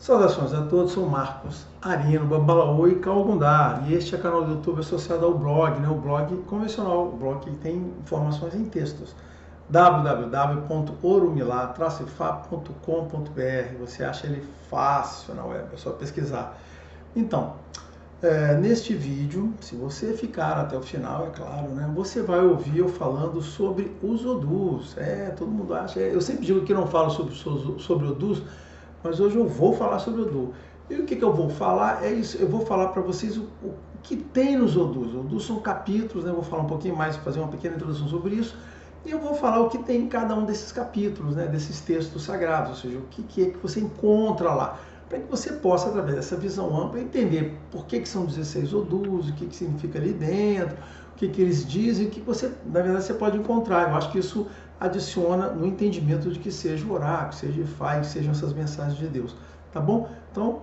Saudações a todos, sou Marcos Arino, Babalaô e Calgundá. E este é o canal do YouTube associado ao blog, o blog convencional, o blog que tem informações em textos. www.orumilá-fa.com.br. Você acha ele fácil na web, é só pesquisar. Então, neste vídeo, se você ficar até o final, é claro, você vai ouvir eu falando sobre os odus. Todo mundo acha, eu sempre digo que não falo sobre odus, mas hoje eu vou falar sobre Odu. E o que eu vou falar é isso, eu vou falar para vocês o que tem nos Odus. Odus são capítulos, eu vou falar um pouquinho mais, fazer uma pequena introdução sobre isso, e eu vou falar o que tem em cada um desses capítulos, desses textos sagrados, ou seja, o que é que você encontra lá, para que você possa, através dessa visão ampla, entender por que são 16 Odus, o que significa ali dentro, o que eles dizem, o que você, na verdade, você pode encontrar. Eu acho que isso adiciona no entendimento de que seja o oráculo, seja Ifá, sejam essas mensagens de Deus, tá bom? Então,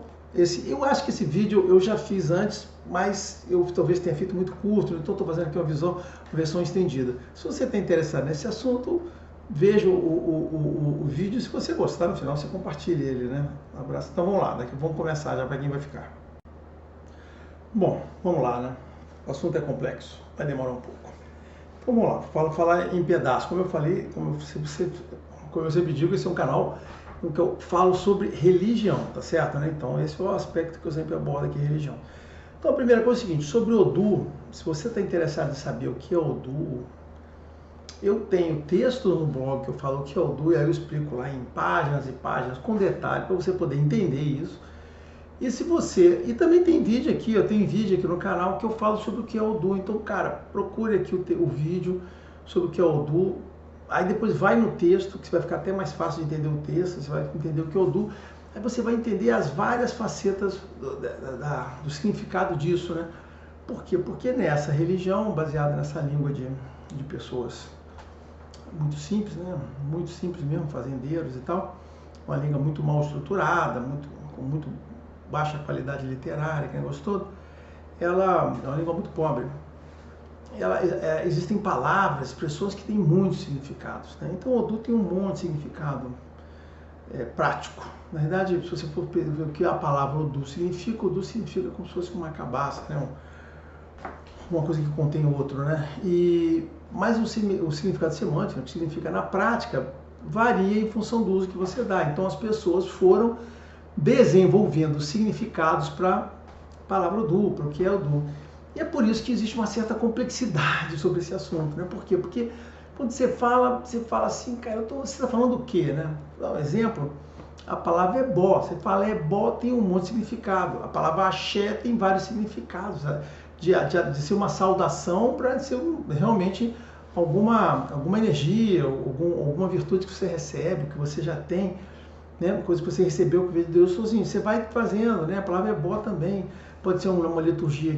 eu acho que esse vídeo eu já fiz antes, mas eu talvez tenha feito muito curto, então estou fazendo aqui uma versão estendida. Se você está interessado nesse assunto, veja o vídeo, se você gostar, no final você compartilha ele, Um abraço. Então vamos lá, vamos começar já para quem vai ficar. Bom, vamos lá, O assunto é complexo, vai demorar um pouco. Então vamos lá, falar em pedaços. Como eu falei, como eu sempre digo, esse é um canal em que eu falo sobre religião, tá certo? Então esse é o aspecto que eu sempre abordo aqui, religião. Então a primeira coisa é o seguinte, sobre o Odu, se você está interessado em saber o que é Odu, eu tenho texto no blog que eu falo o que é Odu, e aí eu explico lá em páginas e páginas, com detalhe, para você poder entender isso. E também tem vídeo aqui, eu tenho vídeo aqui no canal que eu falo sobre o que é Odu. Então, cara, procure aqui o vídeo sobre o que é Odu. Aí depois vai no texto, que vai ficar até mais fácil de entender o texto, você vai entender o que é Odu. Aí você vai entender as várias facetas do significado disso, Por quê? Porque nessa religião, baseada nessa língua de pessoas muito simples, Muito simples mesmo, fazendeiros e tal, uma língua muito mal estruturada, com muito baixa qualidade literária, que negócio todo, ela é uma língua muito pobre. Existem palavras, expressões que têm muitos significados. Então o Odu tem um monte de significado prático. Na verdade, se você for ver o que a palavra Odu significa como se fosse uma cabaça, uma coisa que contém o outro. Mas o significado semântico, o que significa na prática, varia em função do uso que você dá. Então as pessoas foram desenvolvendo significados para a palavra Odu, para o que é Odu. E é por isso que existe uma certa complexidade sobre esse assunto. Por quê? Porque quando você fala assim, cara, você está falando o quê? Vou dar um exemplo, a palavra ebó, você fala ebó tem um monte de significado, a palavra axé tem vários significados, de ser uma saudação para ser realmente alguma energia, alguma virtude que você recebe, que você já tem, coisa que você recebeu que veio de Deus sozinho. Você vai fazendo, A palavra ebó também pode ser uma liturgia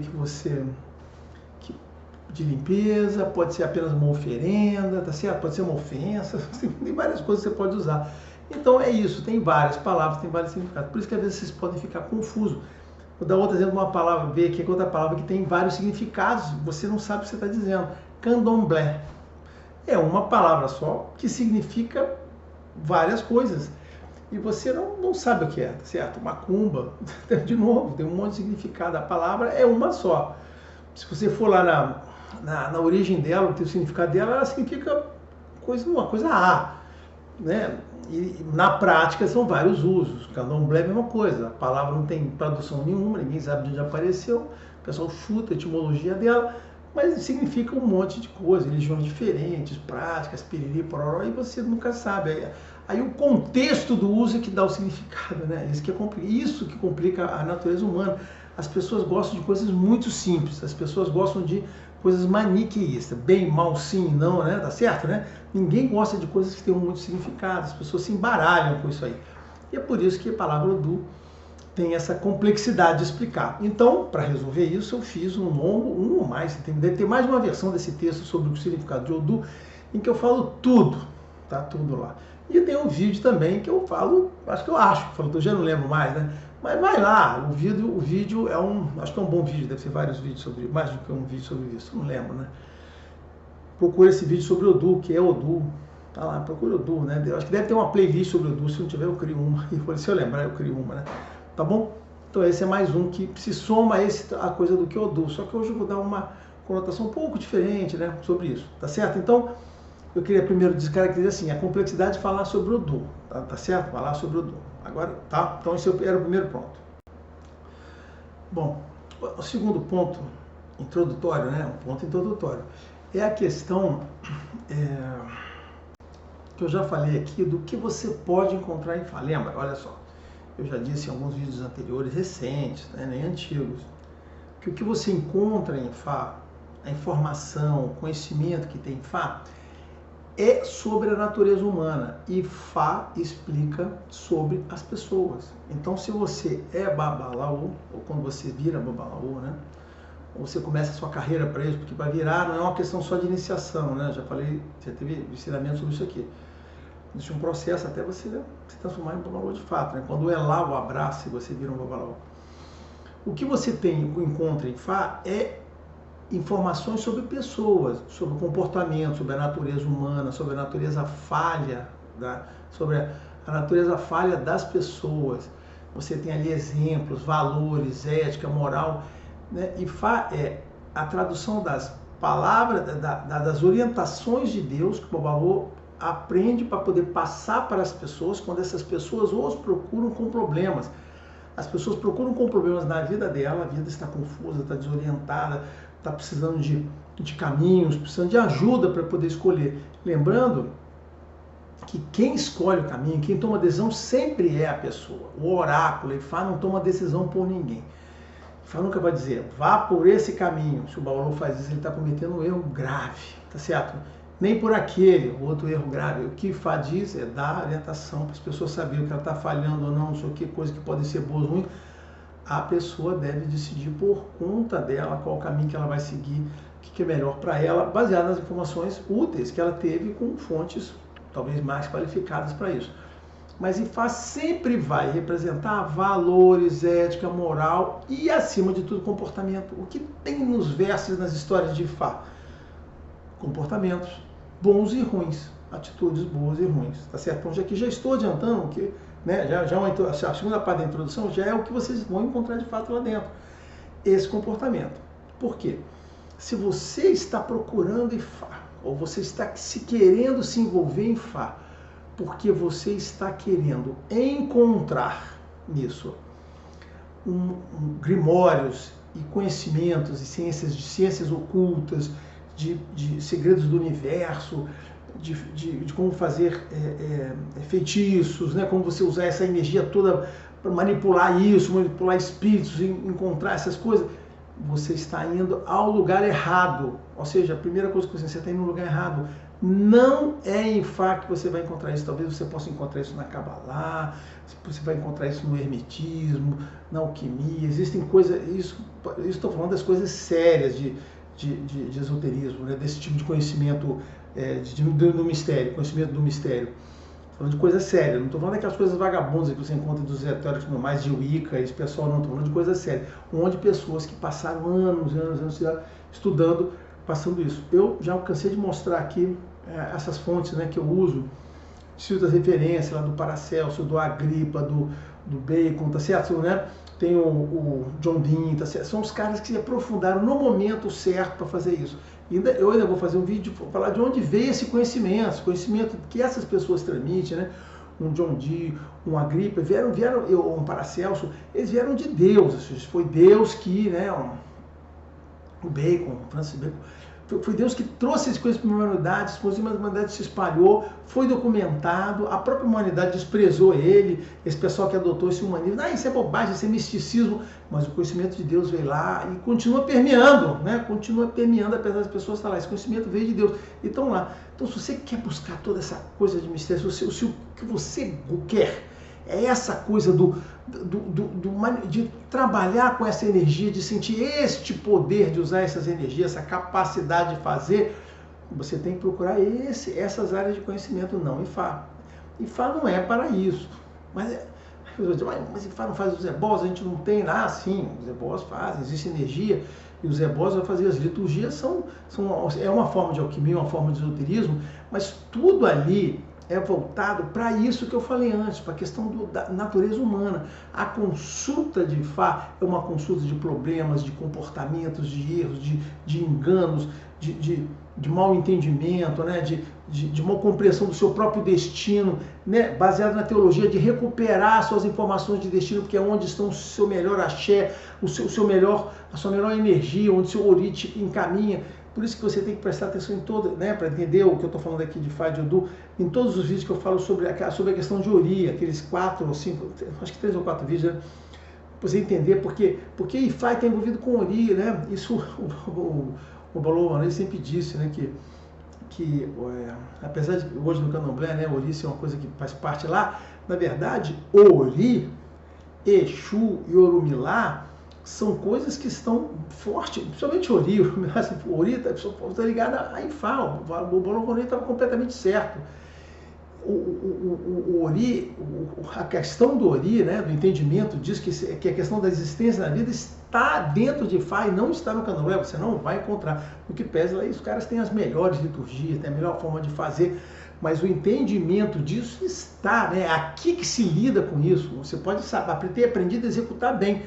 de limpeza, pode ser apenas uma oferenda, tá certo? Pode ser uma ofensa, tem várias coisas que você pode usar. Então é isso, tem várias palavras, tem vários significados. Por isso que às vezes vocês podem ficar confusos. Vou dar outro exemplo de uma palavra, ver aqui outra palavra que tem vários significados, você não sabe o que você está dizendo. Candomblé é uma palavra só que significa várias coisas. E você não sabe o que é, tá certo? Macumba, de novo, tem um monte de significado. A palavra é uma só. Se você for lá na origem dela, o significado dela, ela significa uma coisa A. E na prática são vários usos. Candomblé é a mesma coisa. A palavra não tem tradução nenhuma, ninguém sabe de onde apareceu. O pessoal chuta a etimologia dela, mas significa um monte de coisas, religiões diferentes, práticas, piriri, pororó, e você nunca sabe. Aí o contexto do uso é que dá o significado, Isso que complica a natureza humana. As pessoas gostam de coisas muito simples, as pessoas gostam de coisas maniqueístas, bem, mal, sim, não, Tá certo, Ninguém gosta de coisas que tenham muito significado, as pessoas se embaralham com isso aí. E é por isso que a palavra Odu tem essa complexidade de explicar. Então, para resolver isso, eu fiz um ou mais, deve ter mais de uma versão desse texto sobre o significado de Odu, em que eu falo tudo, tá tudo lá. E tem um vídeo também que eu falo, eu já não lembro mais, Mas vai lá, o vídeo acho que é um bom vídeo, deve ser vários vídeos sobre, mais do que um vídeo sobre isso, não lembro, Procura esse vídeo sobre Odu, que é Odu, Tá lá, procura Odô, né? Eu acho que deve ter uma playlist sobre Odô, se não tiver eu crio uma. E se eu lembrar, eu crio uma, né? Tá bom? Então esse é mais um que se soma a coisa do que Odô. Só que hoje eu vou dar uma conotação um pouco diferente, né? Sobre isso, tá certo? Então, eu queria primeiro descaracterizar assim, a complexidade de falar sobre Odô, tá certo? Falar sobre Odô. Agora, tá? Então esse era o primeiro ponto. Bom, o segundo ponto introdutório, né? Um ponto introdutório. É a questão que eu já falei aqui do que você pode encontrar em Fá. Lembra? Olha só, eu já disse em alguns vídeos anteriores, recentes, né, nem antigos, que o que você encontra em Fá, a informação, o conhecimento que tem em Fá, é sobre a natureza humana, e Fá explica sobre as pessoas. Então, se você é Babalaô, ou quando você vira Babalaô, né, ou você começa a sua carreira para isso, porque para virar não é uma questão só de iniciação, né? Já falei, já teve ensinamento sobre isso aqui. Existe um processo até você se transformar em Babalaô de fato, né? Quando o Elá o abraça e você vira um Babalaô. O que você encontra em Fá é informações sobre pessoas, sobre o comportamento, sobre a natureza humana, sobre a natureza falha, sobre a natureza falha das pessoas. Você tem ali exemplos, valores, ética, moral, né? E Fá é a tradução das palavras, das orientações de Deus que o Babalaô aprende para poder passar para as pessoas quando essas pessoas os procuram com problemas. As pessoas procuram com problemas na vida dela, a vida está confusa, está desorientada, está precisando de caminhos, precisando de ajuda para poder escolher. Lembrando que quem escolhe o caminho, quem toma a decisão sempre é a pessoa. O oráculo, Ifá, não toma decisão por ninguém. Ifá nunca vai dizer, vá por esse caminho. Se o Babalaô faz isso, ele está cometendo um erro grave, tá certo? Nem por aquele, outro erro grave. O que Ifá diz é dar orientação para as pessoas saberem o que ela está falhando ou não sei o que, coisas que podem ser boas ou ruins. A pessoa deve decidir por conta dela qual o caminho que ela vai seguir, o que é melhor para ela, baseado nas informações úteis que ela teve com fontes talvez mais qualificadas para isso. Mas Ifá sempre vai representar valores, ética, moral e, acima de tudo, comportamento. O que tem nos versos, nas histórias de Ifá? Comportamentos bons e ruins, atitudes boas e ruins, tá certo? Então, aqui já estou adiantando que, né, a segunda parte da introdução já é o que vocês vão encontrar de fato lá dentro, esse comportamento. Por quê? Se você está procurando Ifá, ou você está querendo se envolver em Fá, porque você está querendo encontrar nisso grimórios e conhecimentos e ciências ocultas, de segredos do universo, de como fazer feitiços, né? Como você usar essa energia toda para manipular isso, manipular espíritos, encontrar essas coisas, você está indo ao lugar errado. Ou seja, a primeira coisa que você está indo no lugar errado. Não é em Fá que você vai encontrar isso. Talvez você possa encontrar isso na Cabalá, você vai encontrar isso no Hermetismo, na alquimia. Existem coisas, isso estou falando das coisas sérias de esoterismo, né? Desse tipo de conhecimento do mistério, conhecimento do mistério. Falando de coisa séria, não estou falando daquelas coisas vagabundas que você encontra dos esotéricos normais de Wicca, esse pessoal não, estou falando de coisa séria, onde pessoas que passaram anos estudando, passando isso. Eu já cansei de mostrar aqui essas fontes, né, que eu uso, cito as referências lá do Paracelso, do Agripa, do Bacon, tá certo, né? Tem o John Dean, tá certo? São os caras que se aprofundaram no momento certo para fazer isso. Eu ainda vou fazer um vídeo para falar de onde veio esse conhecimento que essas pessoas transmitem, né? Um John Dee, um Agripa, um Paracelso, eles vieram de Deus, foi Deus que, né? O Bacon, Francis Bacon, foi Deus que trouxe esse coisa para a humanidade, a humanidade se espalhou, foi documentado, a própria humanidade desprezou ele, esse pessoal que adotou esse humanismo, isso é bobagem, isso é misticismo, mas o conhecimento de Deus veio lá e continua permeando, né? Continua permeando, apesar das pessoas estar lá, esse conhecimento veio de Deus, e estão lá. Então, se você quer buscar toda essa coisa de mistério, se o que você quer é essa coisa de trabalhar com essa energia, de sentir este poder, de usar essas energias, essa capacidade de fazer, você tem que procurar essas áreas de conhecimento, não Ifá. Ifá não é para isso. Mas Ifá não faz os ebós, a gente não tem lá, sim, os ebós fazem, existe energia E os ebós vai fazer as liturgias, é uma forma de alquimia, uma forma de esoterismo, mas tudo ali é voltado para isso que eu falei antes, para a questão da natureza humana. A consulta de Ifá é uma consulta de problemas, de comportamentos, de erros, de enganos, de mal entendimento, né? de mal compreensão do seu próprio destino, né? Baseado na teologia, de recuperar suas informações de destino, porque é onde estão o seu melhor axé, a sua melhor energia, onde o seu Ori te encaminha. Por isso que você tem que prestar atenção em toda, né, para entender o que eu estou falando aqui de Ifá e de Odu, em todos os vídeos que eu falo sobre a questão de Ori, aqueles 4 ou 5, acho que 3 ou 4 vídeos, né, para você entender porque Ifá está envolvido com Ori, né? Isso o Balô sempre disse, né, que apesar de hoje no Candomblé, né, Ori ser uma coisa que faz parte lá, na verdade, Ori, Exu e Orumilá são coisas que estão fortes, principalmente Ori está ligada a Ifá, o Balô estava completamente certo. O Ori, a questão do Ori, né, do entendimento diz que a questão da existência na vida está dentro de Ifá e não está no Candomblé, você não vai encontrar. No que pese lá, os caras têm as melhores liturgias, têm a melhor forma de fazer, mas o entendimento disso está, né, aqui que se lida com isso. Você pode ter aprendido a executar bem,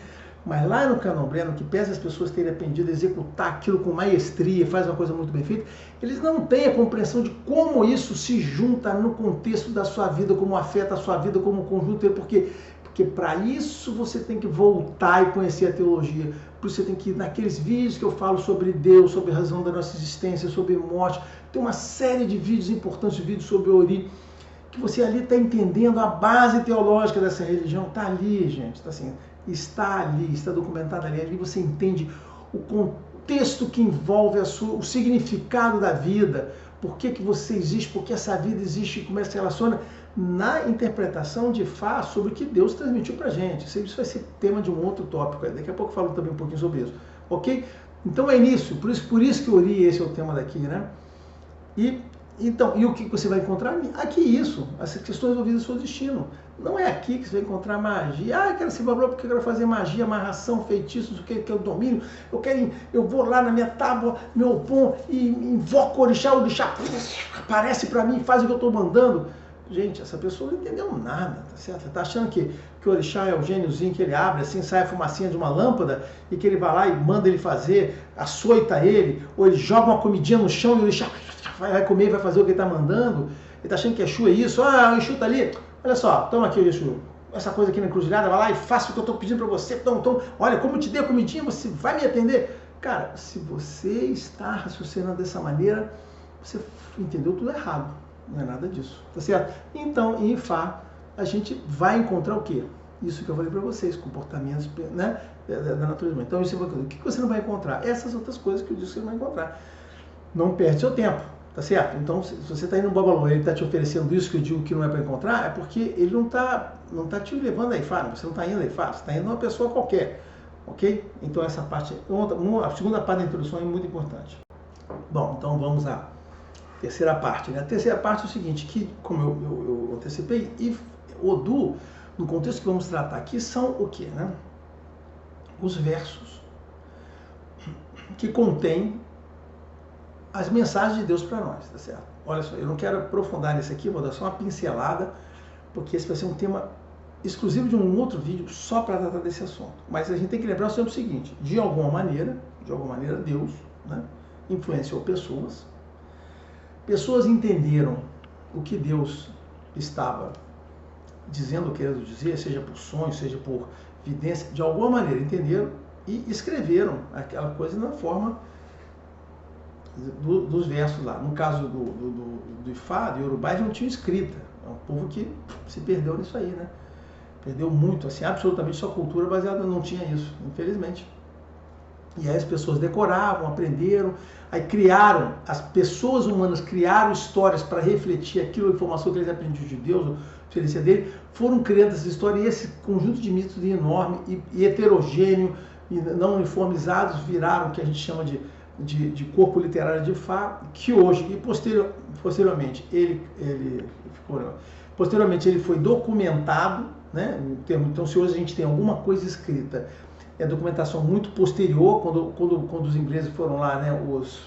mas lá no Candomblé, no que pese as pessoas terem aprendido a executar aquilo com maestria, faz uma coisa muito bem feita, eles não têm a compreensão de como isso se junta no contexto da sua vida, como afeta a sua vida como conjunto, porque para isso você tem que voltar e conhecer a teologia, por isso você tem que ir naqueles vídeos que eu falo sobre Deus, sobre a razão da nossa existência, sobre morte, tem uma série de vídeos importantes, vídeos sobre Ori, que você ali está entendendo a base teológica dessa religião, está ali, gente, está ali, está documentado ali você entende o contexto que envolve o significado da vida, por que você existe, por que essa vida existe, como ela se relaciona na interpretação de Ifá sobre o que Deus transmitiu pra gente. Isso vai ser tema de um outro tópico, daqui a pouco eu falo também um pouquinho sobre isso, ok? Então é nisso, por isso que Ori, esse é o tema daqui, né? E o que você vai encontrar? Aqui isso, essas questões envolvidas no seu destino. Não é aqui que você vai encontrar magia. Eu quero ser bablô porque eu quero fazer magia, amarração, feitiços, o que eu domino. Eu vou lá na minha tábua, meu pom, e invoco o orixá aparece para mim e faz o que eu estou mandando. Gente, essa pessoa não entendeu nada, tá certo? Você está achando que o orixá é o gêniozinho que ele abre, assim, sai a fumacinha de uma lâmpada e que ele vai lá e manda ele fazer, açoita ele, ou ele joga uma comidinha no chão e o orixá vai comer e vai fazer o que ele está mandando. Ele está achando que Exu é isso. O Exu está ali. Olha só, toma aqui o Exu. Essa coisa aqui na encruzilhada, vai lá e faça o que eu estou pedindo para você. Então, olha, como eu te dei a comidinha, você vai me atender. Cara, se você está raciocinando dessa maneira, você entendeu tudo errado. Não é nada disso, tá certo? Então, em Ifá, a gente vai encontrar o quê? Isso que eu falei para vocês, comportamentos, né, da natureza. Então, o que você não vai encontrar? Essas outras coisas que eu disse que você não vai encontrar. Não perde seu tempo. Tá certo? Então, se você está indo no Babalô e ele está te oferecendo isso que eu digo que não é para encontrar, é porque ele não tá te levando a Ifá, você não está indo a Ifá, você está indo a uma pessoa qualquer, ok? Então, essa parte, a segunda parte da introdução é muito importante. Bom, então vamos à terceira parte, né? A terceira parte é o seguinte, que, como eu antecipei, Odu, no contexto que vamos tratar aqui, são o quê, né? Os versos que contêm as mensagens de Deus para nós, tá certo? Olha só, eu não quero aprofundar nisso aqui, vou dar só uma pincelada, porque esse vai ser um tema exclusivo de um outro vídeo só para tratar desse assunto. Mas a gente tem que lembrar sempre o seguinte, de alguma maneira Deus, né, influenciou pessoas entenderam o que Deus estava dizendo, querendo dizer, seja por sonho, seja por vidência, de alguma maneira entenderam e escreveram aquela coisa na forma dos versos lá. No caso do Ifá, do Yorubá, eles não tinham escrita. É um povo que se perdeu nisso aí, né? Perdeu muito, assim, absolutamente sua cultura baseada não tinha isso, infelizmente. E aí as pessoas decoravam, aprenderam, aí as pessoas humanas criaram histórias para refletir aquilo, a informação que eles aprendiam de Deus, a experiência dele, foram criando essa história e esse conjunto de mitos enorme e heterogêneo e não uniformizados viraram o que a gente chama de corpo literário de Ifá, que hoje e posteriormente ele foi documentado, né? Então, se hoje a gente tem alguma coisa escrita é documentação muito posterior, quando os ingleses foram lá, né, os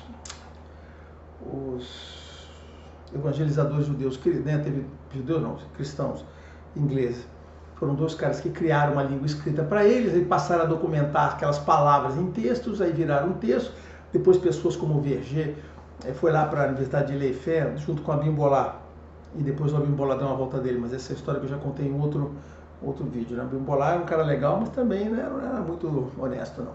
evangelizadores judeus, né, teve judeus não, cristãos ingleses, foram dois caras que criaram uma língua escrita para eles, e passaram a documentar aquelas palavras em textos, aí viraram um texto. Depois pessoas como Verger foi lá para a Universidade de Leifert, junto com a Bimbolat, e depois o Bimbolat deu uma volta dele, mas essa história que eu já contei em outro vídeo. Né? O Bimbolat era um cara legal, mas também, né, não era muito honesto, não.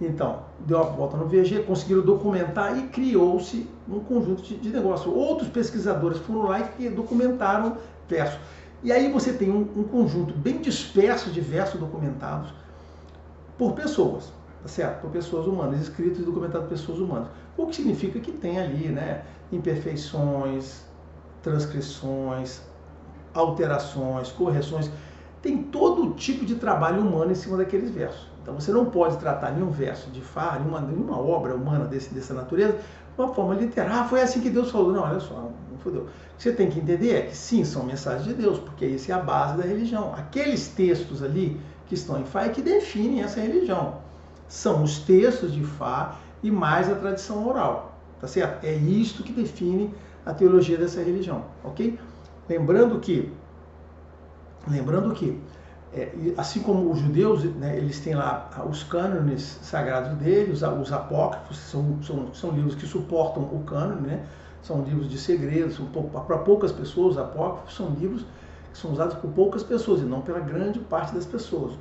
Então, deu uma volta no VG, conseguiram documentar e criou-se um conjunto de negócios. Outros pesquisadores foram lá e documentaram versos. E aí você tem um conjunto bem disperso de versos documentados por pessoas, tá certo? Por pessoas humanas, escritos e documentados por pessoas humanas. O que significa que tem ali, né, imperfeições, transcrições, alterações, correções. Tem todo tipo de trabalho humano em cima daqueles versos. Então você não pode tratar nenhum verso de Fá, nenhuma obra humana dessa natureza, de uma forma literal. Ah, foi assim que Deus falou. Não, olha só, não fodeu. O que você tem que entender é que sim, são mensagens de Deus, porque isso é a base da religião. Aqueles textos ali que estão em Fá é que definem essa religião. São os textos de Fá e mais a tradição oral, tá certo? É isto que define a teologia dessa religião, ok? Lembrando que assim como os judeus, né, eles têm lá os cânones sagrados deles, os apócrifos, são livros que suportam o cânone, né, são livros de segredos, para poucas pessoas. Os apócrifos são livros que são usados por poucas pessoas e não pela grande parte das pessoas.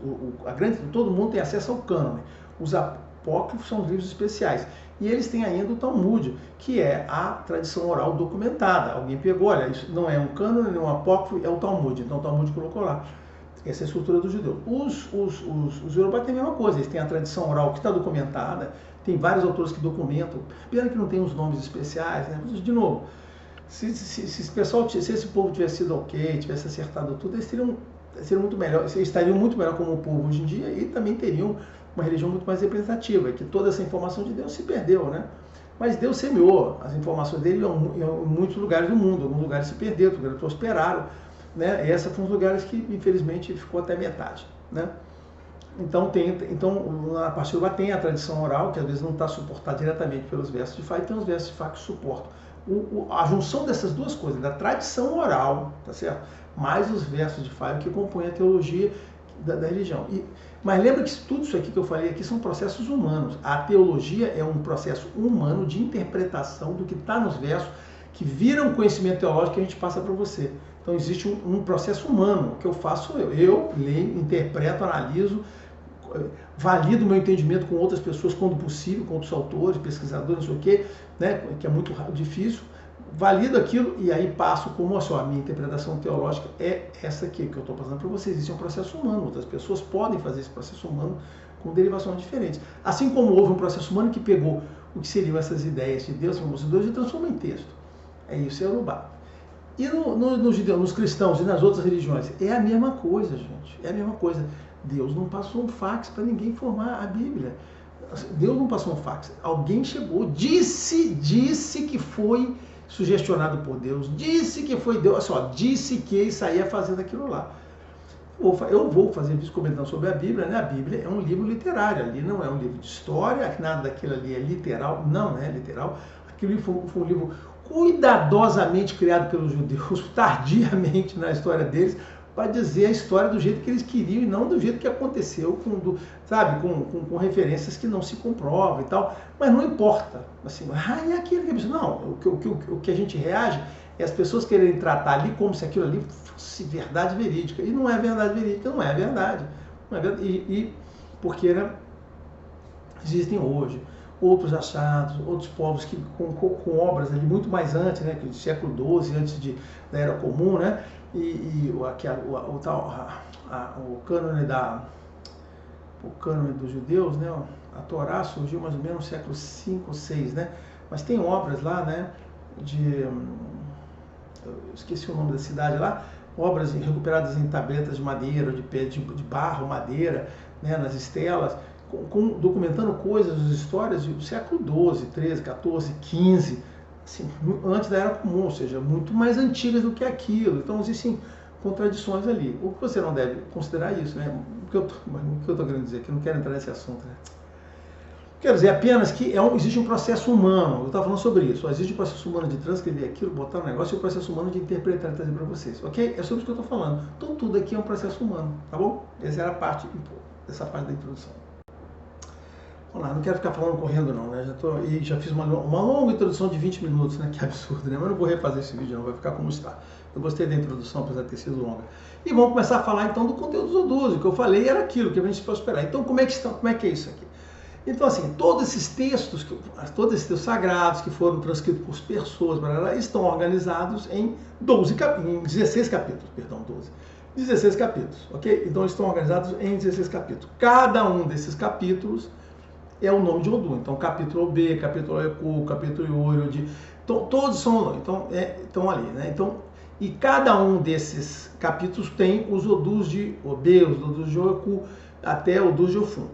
Todo mundo tem acesso ao cânone. Os apócrifos são livros especiais. E eles têm ainda o Talmud, que é a tradição oral documentada. Alguém pegou, olha, isso não é um cânone, nem um apócrifo, é o Talmud. Então o Talmud colocou lá. Essa é a estrutura do judeu. Os Yorubá têm a mesma coisa, eles têm a tradição oral que está documentada, tem vários autores que documentam, pena que não tem os nomes especiais, né? Mas, de novo, se esse povo tivesse sido ok, tivesse acertado tudo, eles seriam muito melhor, eles estariam muito melhor como povo hoje em dia e também teriam uma religião muito mais representativa, que toda essa informação de Deus se perdeu, né? Mas Deus semeou as informações dele em muitos lugares do mundo, alguns lugares se perderam, outros lugares prosperaram, né? E esses foram os lugares que, infelizmente, ficou até metade, né? Então, na parte Yorubá tem a tradição oral, que às vezes não está suportada diretamente pelos versos de Fá, e tem os versos de Fá que suportam. A junção dessas duas coisas, da tradição oral, tá certo? Mais os versos de Fá, que compõem a teologia da religião. Mas lembra que tudo isso aqui que eu falei aqui são processos humanos. A teologia é um processo humano de interpretação do que está nos versos, que vira um conhecimento teológico que a gente passa para você. Então existe um processo humano, que eu faço eu leio, interpreto, analiso, valido o meu entendimento com outras pessoas quando possível, com outros autores, pesquisadores, não sei o quê, né, que é muito difícil, valido aquilo e aí passo como a minha interpretação teológica é essa aqui que eu estou passando para vocês. Existe um processo humano, outras pessoas podem fazer esse processo humano com derivações diferentes. Assim como houve um processo humano que pegou o que seriam essas ideias de Deus, e transformou em texto. É isso, é Yorubá. E nos cristãos e nas outras religiões, é a mesma coisa, gente. É a mesma coisa. Deus não passou um fax para ninguém formar a Bíblia. Deus não passou um fax. Alguém chegou, disse que foi sugestionado por Deus, disse que foi Deus, disse que isso aí ia fazendo aquilo lá. Eu vou fazer vídeo comentando sobre a Bíblia, né? A Bíblia é um livro literário, ali não é um livro de história, nada daquilo ali é literal, não é literal. Aquele livro foi um livro cuidadosamente criado pelos judeus, tardiamente na história deles, para dizer a história do jeito que eles queriam e não do jeito que aconteceu, com referências que não se comprovam e tal. Mas não importa. Assim, é aquilo que... Não, o que a gente reage é as pessoas quererem tratar ali como se aquilo ali fosse verdade verídica. E não é verdade verídica, não é verdade. Não é verdade. Porque, né, existem hoje outros achados, outros povos que com obras ali muito mais antes, né, do século XII, antes da Era Comum, né, o cânone dos judeus, né, a Torá surgiu mais ou menos no século V ou VI, né, mas tem obras lá, né, eu esqueci o nome da cidade lá, obras recuperadas em tabletas de madeira, de barro, madeira, né, nas estelas, documentando coisas, histórias do século XII, XIII, XIV, XV, assim, antes da Era Comum, ou seja, muito mais antigas do que aquilo. Então existem contradições ali. O que você não deve considerar isso, né? O que eu estou querendo dizer, que eu não quero entrar nesse assunto, né? Quero dizer apenas que existe um processo humano, eu estava falando sobre isso, existe um processo humano de transcrever aquilo, botar um negócio, e o processo humano de interpretar e trazer para vocês, ok? É sobre isso que eu estou falando. Então tudo aqui é um processo humano, tá bom? Essa era essa parte da introdução. Vamos lá, não quero ficar falando correndo não, né? Já fiz uma longa introdução de 20 minutos, né? Que absurdo, né? Mas não vou refazer esse vídeo não, vai ficar como está. Eu gostei da introdução, apesar de ter sido longa. E vamos começar a falar então do conteúdo dos odus. O que eu falei era aquilo que a gente pode esperar. Então como é que é isso aqui? Então assim, todos esses textos sagrados que foram transcritos por pessoas, estão organizados em 16 capítulos, perdão, 16 capítulos, ok? Então eles estão organizados em 16 capítulos. Cada um desses capítulos é o nome de Odu. Então, capítulo OB, capítulo Oeku, capítulo Iori, então, todos são estão ali, né? Então, e cada um desses capítulos tem os Odus de OB, os Odus de Oeku, até o Odus de Ofun.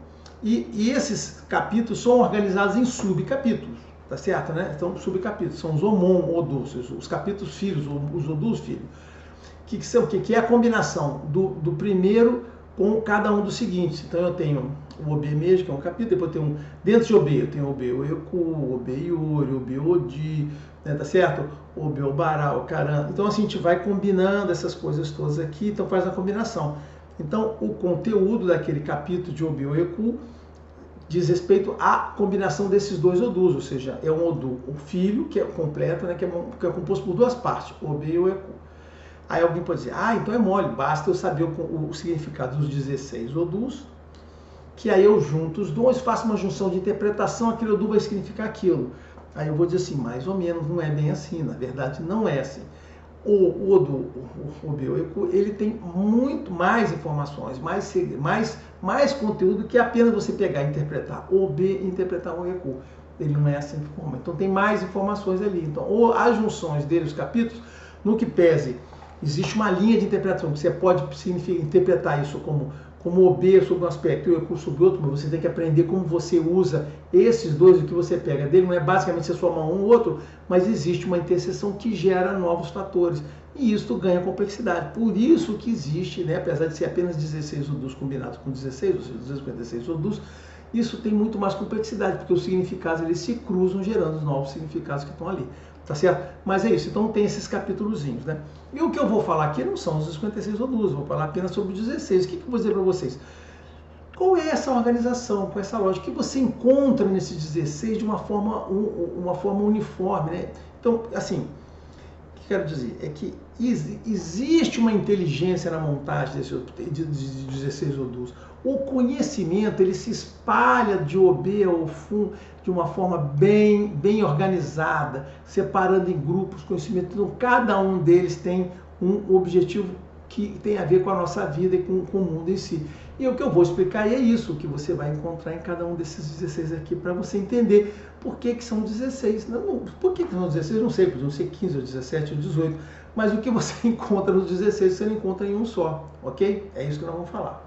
E esses capítulos são organizados em subcapítulos, tá certo, né? Então, subcapítulos, são os Omon Odus, os capítulos filhos, os Odus filhos. Que são o quê? Que é a combinação do primeiro com cada um dos seguintes. Então eu tenho o OB mesmo, que é um capítulo, depois eu tenho, dentro de OB, eu tenho o OB Oeku, OB Iori, OB Odi, né, tá certo? OB Obará, o Karan. Então assim, a gente vai combinando essas coisas todas aqui, então faz a combinação. Então o conteúdo daquele capítulo de OB Oeku diz respeito à combinação desses dois Odus, ou seja, é um Odu, o filho, que é completo, né, que é composto por duas partes, OB e Oeku. Aí alguém pode dizer, então é mole, basta eu saber o significado dos 16 Odus, que aí eu junto os dois, faço uma junção de interpretação, aquele Odu vai significar aquilo. Aí eu vou dizer assim, mais ou menos, não é bem assim, na verdade não é assim. O Odu, o Oeku, ele tem muito mais informações, mais conteúdo que apenas você pegar e interpretar OB e interpretar o Oeku. Ele não é assim que forma. Então tem mais informações ali. Então, as junções dele, os capítulos, no que pese, existe uma linha de interpretação, que você pode interpretar isso como OB sobre um aspecto e o Oeku sobre outro, mas você tem que aprender como você usa esses dois, o que você pega dele, não é basicamente você somar um ou outro, mas existe uma interseção que gera novos fatores, e isso ganha complexidade. Por isso que existe, né, apesar de ser apenas 16 Odus combinados com 16, ou seja, 256 Odus, isso tem muito mais complexidade, porque os significados eles se cruzam, gerando os novos significados que estão ali. Tá certo? Mas é isso, então tem esses capítulozinhos, né? E o que eu vou falar aqui não são os 56 Odus, vou falar apenas sobre os 16. O que eu vou dizer para vocês? Qual é essa organização, qual é essa lógica que você encontra nesses 16 de uma forma uniforme, né? Então, assim, o que eu quero dizer é que existe uma inteligência na montagem de 16 Odus. O conhecimento, ele se espalha de OB a Ofun de uma forma bem organizada, separando em grupos conhecimento. Então, cada um deles tem um objetivo que tem a ver com a nossa vida e com o mundo em si. E o que eu vou explicar é isso, que você vai encontrar em cada um desses 16 aqui, para você entender por que são 16. Por que são 16? Não sei, podiam ser 15 ou 17 ou 18, mas o que você encontra nos 16, você não encontra em um só, ok? É isso que nós vamos falar.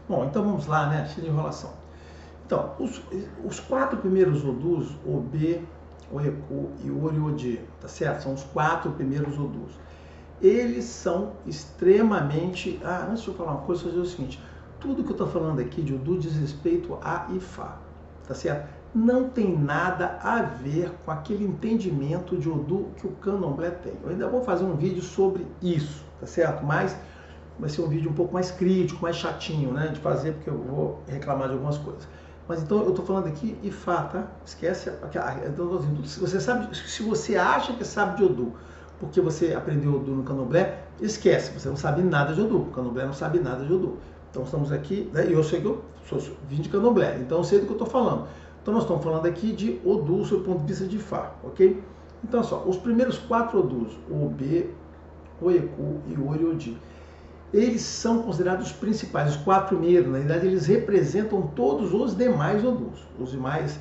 Bom, então vamos lá, né? Cheio de enrolação. Então, os 4 primeiros Odus, OB, Oeku e Ori, tá certo? São os 4 primeiros Odus. Eles são extremamente... antes de eu falar uma coisa, eu vou dizer o seguinte. Tudo que eu estou falando aqui de Odu diz respeito a Ifá, tá certo? Não tem nada a ver com aquele entendimento de Odu que o Candomblé tem. Eu ainda vou fazer um vídeo sobre isso, tá certo? Mas vai ser um vídeo um pouco mais crítico, mais chatinho, né, de fazer, porque eu vou reclamar de algumas coisas. Mas então eu estou falando aqui Ifá, tá? Esquece. Você sabe, se você acha que sabe de Odu, porque você aprendeu Odu no Candomblé, esquece, você não sabe nada de Odu. O Candomblé não sabe nada de Odu. Então estamos aqui, né, e eu sei que eu vim de Candomblé, então eu sei do que eu estou falando. Então nós estamos falando aqui de Odu sob o ponto de vista de Ifá, ok? Então só, os primeiros 4 Odus, OB, Oeku e Ori, eles são considerados os principais, os 4 primeiros. Na verdade, eles representam todos os demais Odus, os demais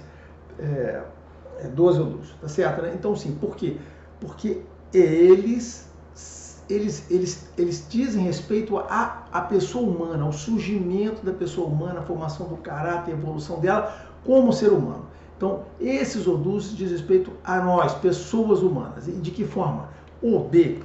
12 Odus, tá certo, né? Então, sim, por quê? Porque eles dizem respeito à pessoa humana, ao surgimento da pessoa humana, a formação do caráter, a evolução dela como ser humano. Então, esses Odus dizem respeito a nós, pessoas humanas. E de que forma? O OB,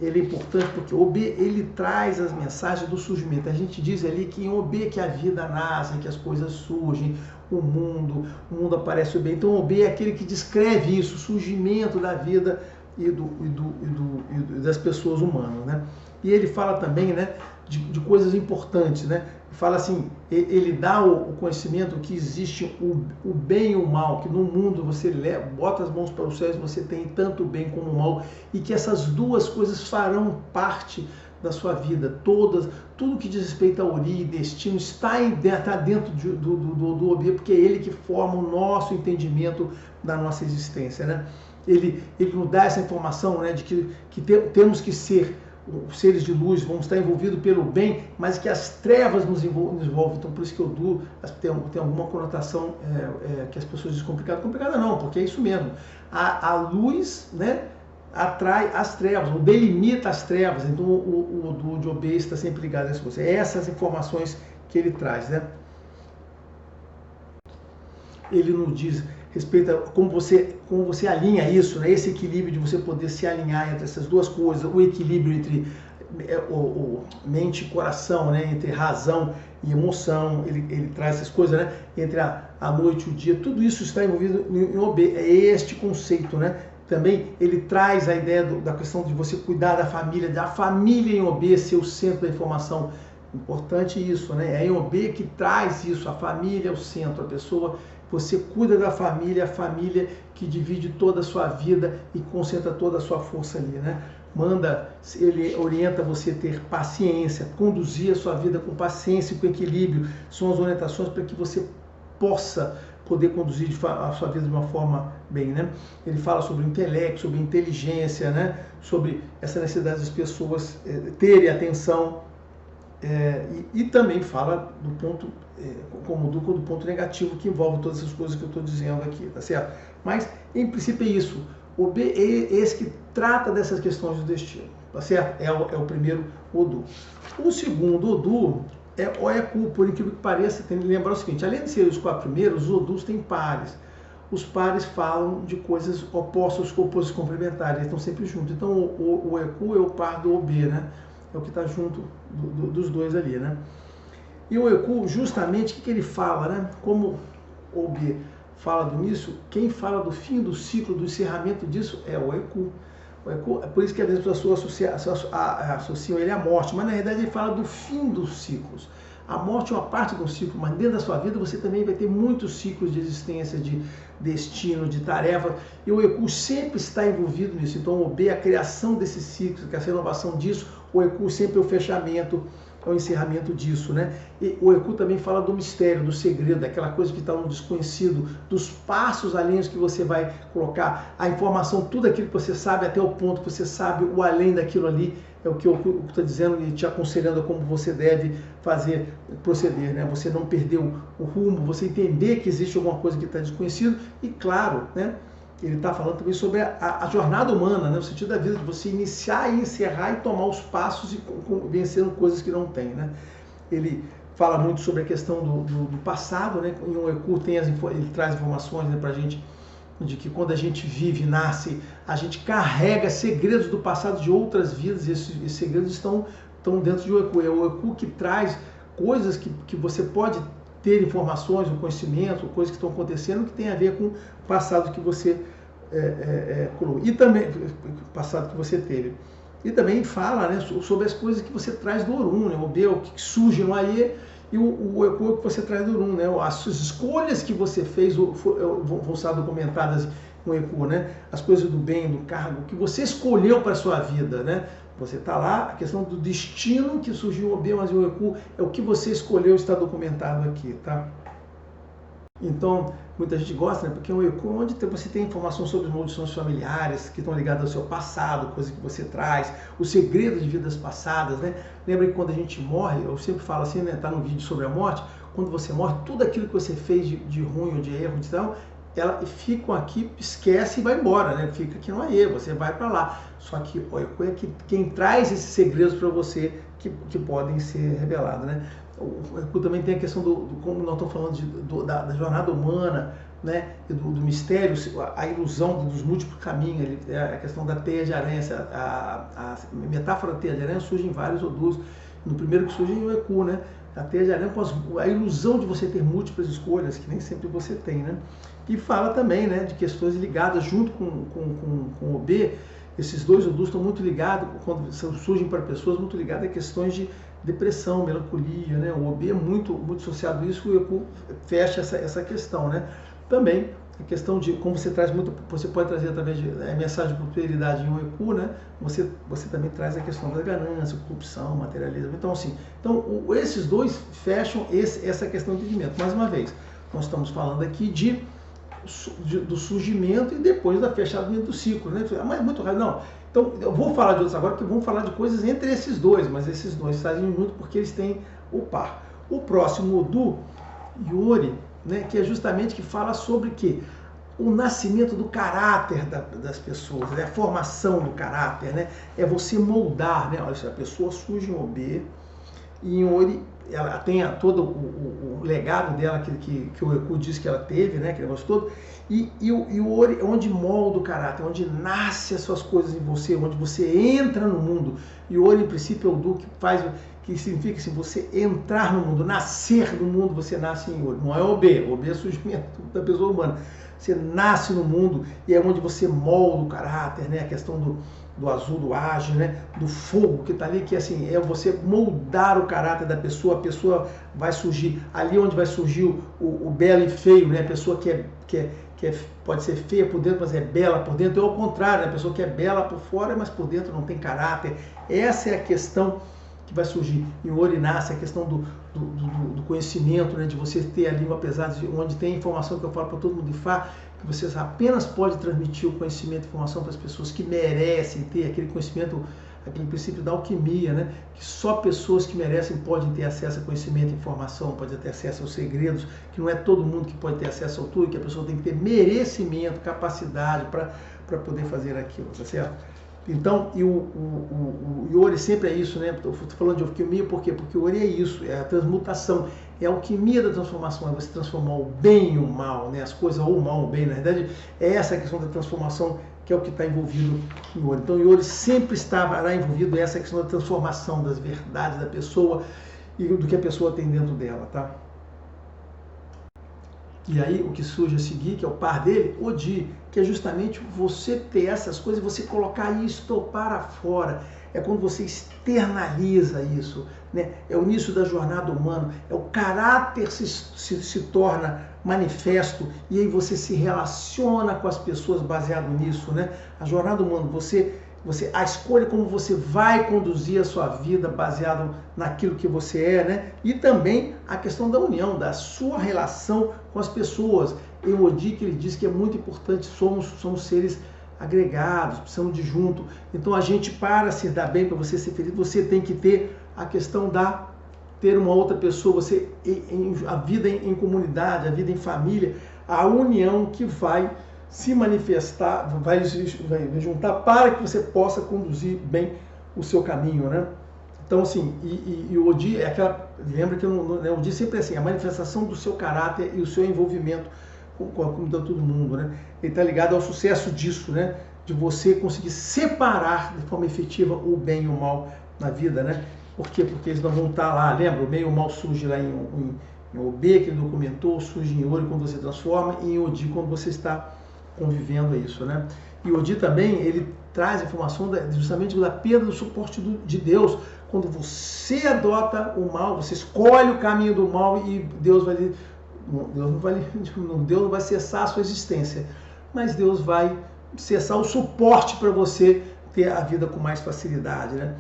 ele é importante porque o OB, ele traz as mensagens do surgimento. A gente diz ali que em OB que a vida nasce, que as coisas surgem, o mundo aparece o OB. Então o OB é aquele que descreve isso, o surgimento da vida e das pessoas humanas, né? E ele fala também, né, de coisas importantes, né? Fala assim, ele dá o conhecimento que existe o bem e o mal, que no mundo você bota as mãos para os céus, você tem tanto o bem como o mal, e que essas duas coisas farão parte da sua vida, tudo que diz respeito a origem e destino está dentro do OB, porque é ele que forma o nosso entendimento da nossa existência, né? Ele nos dá essa informação, né, de que temos que ser seres de luz, vamos estar envolvidos pelo bem, mas que as trevas nos envolvem. Então, por isso que o Odu tem alguma conotação que as pessoas dizem complicada. Complicada não, porque é isso mesmo. A luz, né, atrai as trevas, ou delimita as trevas. Então, o Odu de OB está sempre ligado a isso. Essas informações que ele traz, né? Ele nos diz respeito a como você alinha isso, né? Esse equilíbrio de você poder se alinhar entre essas duas coisas, o equilíbrio entre mente e coração, né? Entre razão e emoção, ele traz essas coisas, né? Entre a noite e o dia, tudo isso está envolvido em OB, é este conceito, né? Também ele traz a ideia da questão de você cuidar da família em OB ser o centro da informação. Importante isso, né? É em OB que traz isso, a família é o centro, a pessoa, você cuida da família, a família que divide toda a sua vida e concentra toda a sua força ali, né? Ele orienta você a ter paciência, conduzir a sua vida com paciência e com equilíbrio, são as orientações para que você possa poder conduzir a sua vida de uma forma bem, né? Ele fala sobre o intelecto, sobre inteligência, né? Sobre essa necessidade das pessoas terem atenção, e também fala do ponto, como do ponto negativo, que envolve todas essas coisas que eu estou dizendo aqui, tá certo? Mas, em princípio, é isso. O B é esse que trata dessas questões do destino, tá certo? É o primeiro Odu. O segundo Odu é o Eku, por incrível que pareça, tem que lembrar o seguinte, além de ser os 4 primeiros, os Odus têm pares. Os pares falam de coisas opostas, compostas complementares, eles estão sempre juntos. Então, o Eku é o par do OB, né? É o que está junto dos dois ali, né? E o Eku, justamente, o que ele fala, né? Como o OB fala do início, quem fala do fim do ciclo, do encerramento disso, é o Eku. O Eku, é por isso que às vezes as pessoas associam ele à morte, mas na realidade ele fala do fim dos ciclos. A morte é uma parte do ciclo, mas dentro da sua vida você também vai ter muitos ciclos de existência, de destino, de tarefa, e o Eku sempre está envolvido nisso. Então o OB é a criação desses ciclos, que é a renovação disso, o Eku sempre é o fechamento, é o encerramento disso, né? E o Eku também fala do mistério, do segredo, daquela coisa que está no desconhecido, dos passos além que você vai colocar, a informação, tudo aquilo que você sabe, até o ponto que você sabe, o além daquilo ali, é o que eu estou dizendo e te aconselhando como você deve proceder, né? Você não perder o rumo, você entender que existe alguma coisa que está desconhecido e, claro, né? Ele está falando também sobre a jornada humana, né? No sentido da vida, de você iniciar e encerrar e tomar os passos e vencendo coisas que não tem, né? Ele fala muito sobre a questão do passado, né? Em um Eku ele traz informações, né, para a gente, de que quando a gente vive, nasce, a gente carrega segredos do passado de outras vidas, e esses segredos estão dentro de um Eku. É o Eku que traz coisas que você pode ter informações, o conhecimento, coisas que estão acontecendo que tem a ver com o passado que você e também o passado que você teve. E também fala, né, sobre as coisas que você traz do Orun, né, o B, o que surge no Aie, e o Eku que você traz do Orun, né, as escolhas que você fez vão ser documentadas no Eku, né, as coisas do bem, do cargo, que você escolheu para a sua vida, né. Você está lá, a questão do destino que surgiu o OB, mas o Eku é o que você escolheu, está documentado aqui, tá? Então, muita gente gosta, né? Porque o Eku é onde você tem informação sobre as maldições familiares que estão ligadas ao seu passado, coisas que você traz, o segredo de vidas passadas, né? Lembra que quando a gente morre, eu sempre falo assim, né? Tá no vídeo sobre a morte, quando você morre, tudo aquilo que você fez de ruim ou de erro, de tal, elas ficam aqui, esquece e vai embora, né? Fica aqui no Aie, você vai para lá. Só que o Eku é quem traz esses segredos para você que podem ser revelados, né? O Eku também tem a questão como nós estamos falando da jornada humana, né, e do mistério, a ilusão dos múltiplos caminhos, a questão da teia de aranha, a metáfora da teia de aranha surge em vários odus. No primeiro que surge é o Eku, né? A teia de aranha com a ilusão de você ter múltiplas escolhas, que nem sempre você tem, né? E fala também, né, de questões ligadas junto com o OB. Esses dois odus estão muito ligados, quando surgem para pessoas, muito ligados a questões de depressão, melancolia, né? O OB é muito associado a isso, o Eku fecha essa questão, né? Também a questão de como você traz muito, você pode trazer através de mensagem de prosperidade em um Eku, né? Você também traz a questão da ganância, corrupção, materialismo. Então, assim, esses dois fecham essa questão de entendimento. Mais uma vez, nós estamos falando aqui do surgimento e depois da fechamento do ciclo, né? Mas é muito raro, não. Então, eu vou falar de outros agora, porque vamos falar de coisas entre esses dois, mas esses dois trazem junto porque eles têm o par. O próximo Odu, Yori, né, que é justamente que fala sobre que o nascimento do caráter das pessoas, né, a formação do caráter, né, é você moldar, né, olha, a pessoa surge em OB e em Ori ela tem todo o legado dela que o Eku diz que ela teve, né, que negócio todo, e o Ori é onde molda o caráter, onde nasce as suas coisas em você, onde você entra no mundo. E o Ori, em princípio, é o Du que significa assim, você entrar no mundo, nascer no mundo, você nasce em Ori. Não é OB, OB é surgimento da pessoa humana. Você nasce no mundo e é onde você molda o caráter, né? A questão do azul, do ágil, né? Do fogo que está ali, que assim, é você moldar o caráter da pessoa, a pessoa vai surgir, ali onde vai surgir o belo e feio, né? A pessoa que pode ser feia por dentro, mas é bela por dentro, ou ao contrário, né? A pessoa que é bela por fora, mas por dentro não tem caráter. Essa é a questão que vai surgir. Em Ori nasce a questão do conhecimento, né, de você ter a língua pesada, onde tem informação que eu falo para todo mundo de Fá, que você apenas pode transmitir o conhecimento e informação para as pessoas que merecem ter aquele conhecimento, aquele princípio da alquimia, né, que só pessoas que merecem podem ter acesso a conhecimento e informação, podem ter acesso aos segredos, que não é todo mundo que pode ter acesso ao tudo, que a pessoa tem que ter merecimento, capacidade para poder fazer aquilo, tá certo? Então, e o Yori sempre é isso, né? Estou falando de alquimia por quê? Porque o Yori é isso, é a transmutação, é a alquimia da transformação, é você transformar o bem e o mal, né? As coisas, ou o mal ou o bem, na verdade, é essa a questão da transformação que é o que está envolvido em Yori. Então, o Yori sempre estará envolvido nessa questão da transformação das verdades da pessoa e do que a pessoa tem dentro dela, tá? E aí o que surge a seguir, que é o par dele, Odi, que é justamente você ter essas coisas, você colocar isto para fora. É quando você externaliza isso, né? É o início da jornada humana, é o caráter se torna manifesto e aí você se relaciona com as pessoas baseado nisso, né? A jornada humana, a escolha como você vai conduzir a sua vida baseado naquilo que você é, né? E também a questão da união, da sua relação com as pessoas. Em Odi, que ele diz que é muito importante, somos seres agregados, precisamos de junto. Então a gente, para se dar bem, para você ser feliz, você tem que ter a questão ter uma outra pessoa, a vida em comunidade, a vida em família, a união que vai se manifestar, vai juntar para que você possa conduzir bem o seu caminho, né? Então, assim, e o Odi é aquela, lembra que o Odi sempre é assim, a manifestação do seu caráter e o seu envolvimento com a comunidade de todo mundo, né? Ele está ligado ao sucesso disso, né? De você conseguir separar de forma efetiva o bem e o mal na vida, né? Por quê? Porque eles não vão estar lá, lembra? O bem e o mal surge lá em OB, que ele documentou, surge em Ori quando você transforma, e em Odi quando você está convivendo a isso, né? E o Odi também, ele traz informação justamente da perda do suporte de Deus. Quando você adota o mal, você escolhe o caminho do mal e Deus não vai cessar a sua existência, mas Deus vai cessar o suporte para você ter a vida com mais facilidade, né?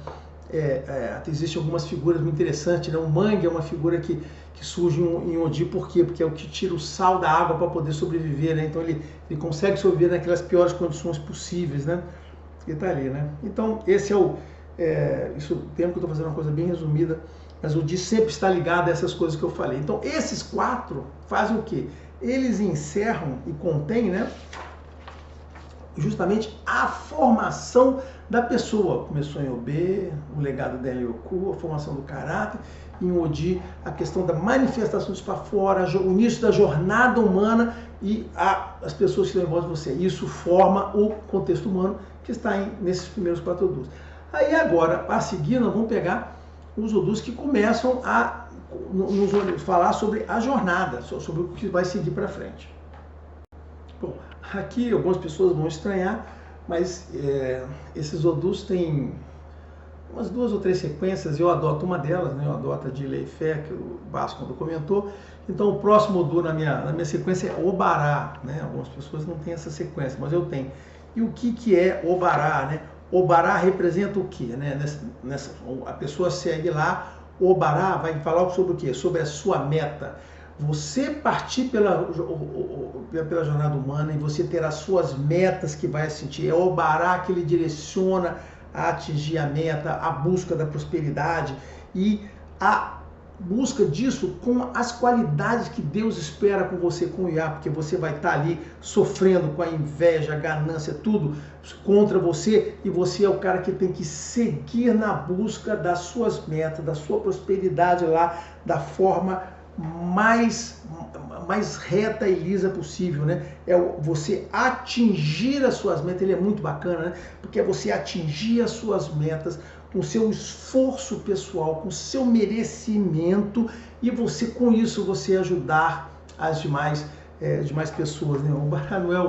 Existem algumas figuras muito interessantes, né? O mangue é uma figura que surge em Odi, por quê? Porque é o que tira o sal da água para poder sobreviver, né? Então ele consegue sobreviver naquelas piores condições possíveis, né? E tá ali, né? Então esse é o tempo que eu estou fazendo uma coisa bem resumida, mas o Odi sempre está ligado a essas coisas que eu falei. Então esses quatro fazem o quê? Eles encerram e contêm, né? Justamente a formação da pessoa. Começou em Obê, o legado dela em Oku, a formação do caráter, em Odi, a questão da manifestação para fora, o início da jornada humana e as pessoas que estão em volta de você. Isso forma o contexto humano que está nesses primeiros 4 odus. Aí agora, a seguir, nós vamos pegar os odus que começam a nos falar sobre a jornada, sobre o que vai seguir para frente. Bom, aqui algumas pessoas vão estranhar, mas esses odus têm umas 2 ou 3 sequências, eu adoto uma delas, né? Eu adoto a de Lei e Fé, que o Vasco comentou. Então o próximo odu na minha sequência é Obará, né? Algumas pessoas não têm essa sequência, mas eu tenho. E o que é Obará, né? Obará representa o quê, né? A pessoa segue lá, Obará vai falar sobre o quê? Sobre a sua meta. Você partir pela jornada humana e você ter as suas metas que vai sentir. É o Obará que lhe direciona a atingir a meta, a busca da prosperidade e a busca disso com as qualidades que Deus espera com você, com o Iá, porque você vai estar ali sofrendo com a inveja, a ganância, tudo contra você, e você é o cara que tem que seguir na busca das suas metas, da sua prosperidade lá, da forma mais reta e lisa possível, né? É você atingir as suas metas. Ele é muito bacana, né? Porque é você atingir as suas metas com seu esforço pessoal, com seu merecimento, e você com isso você ajudar as demais pessoas, né? O Obará não é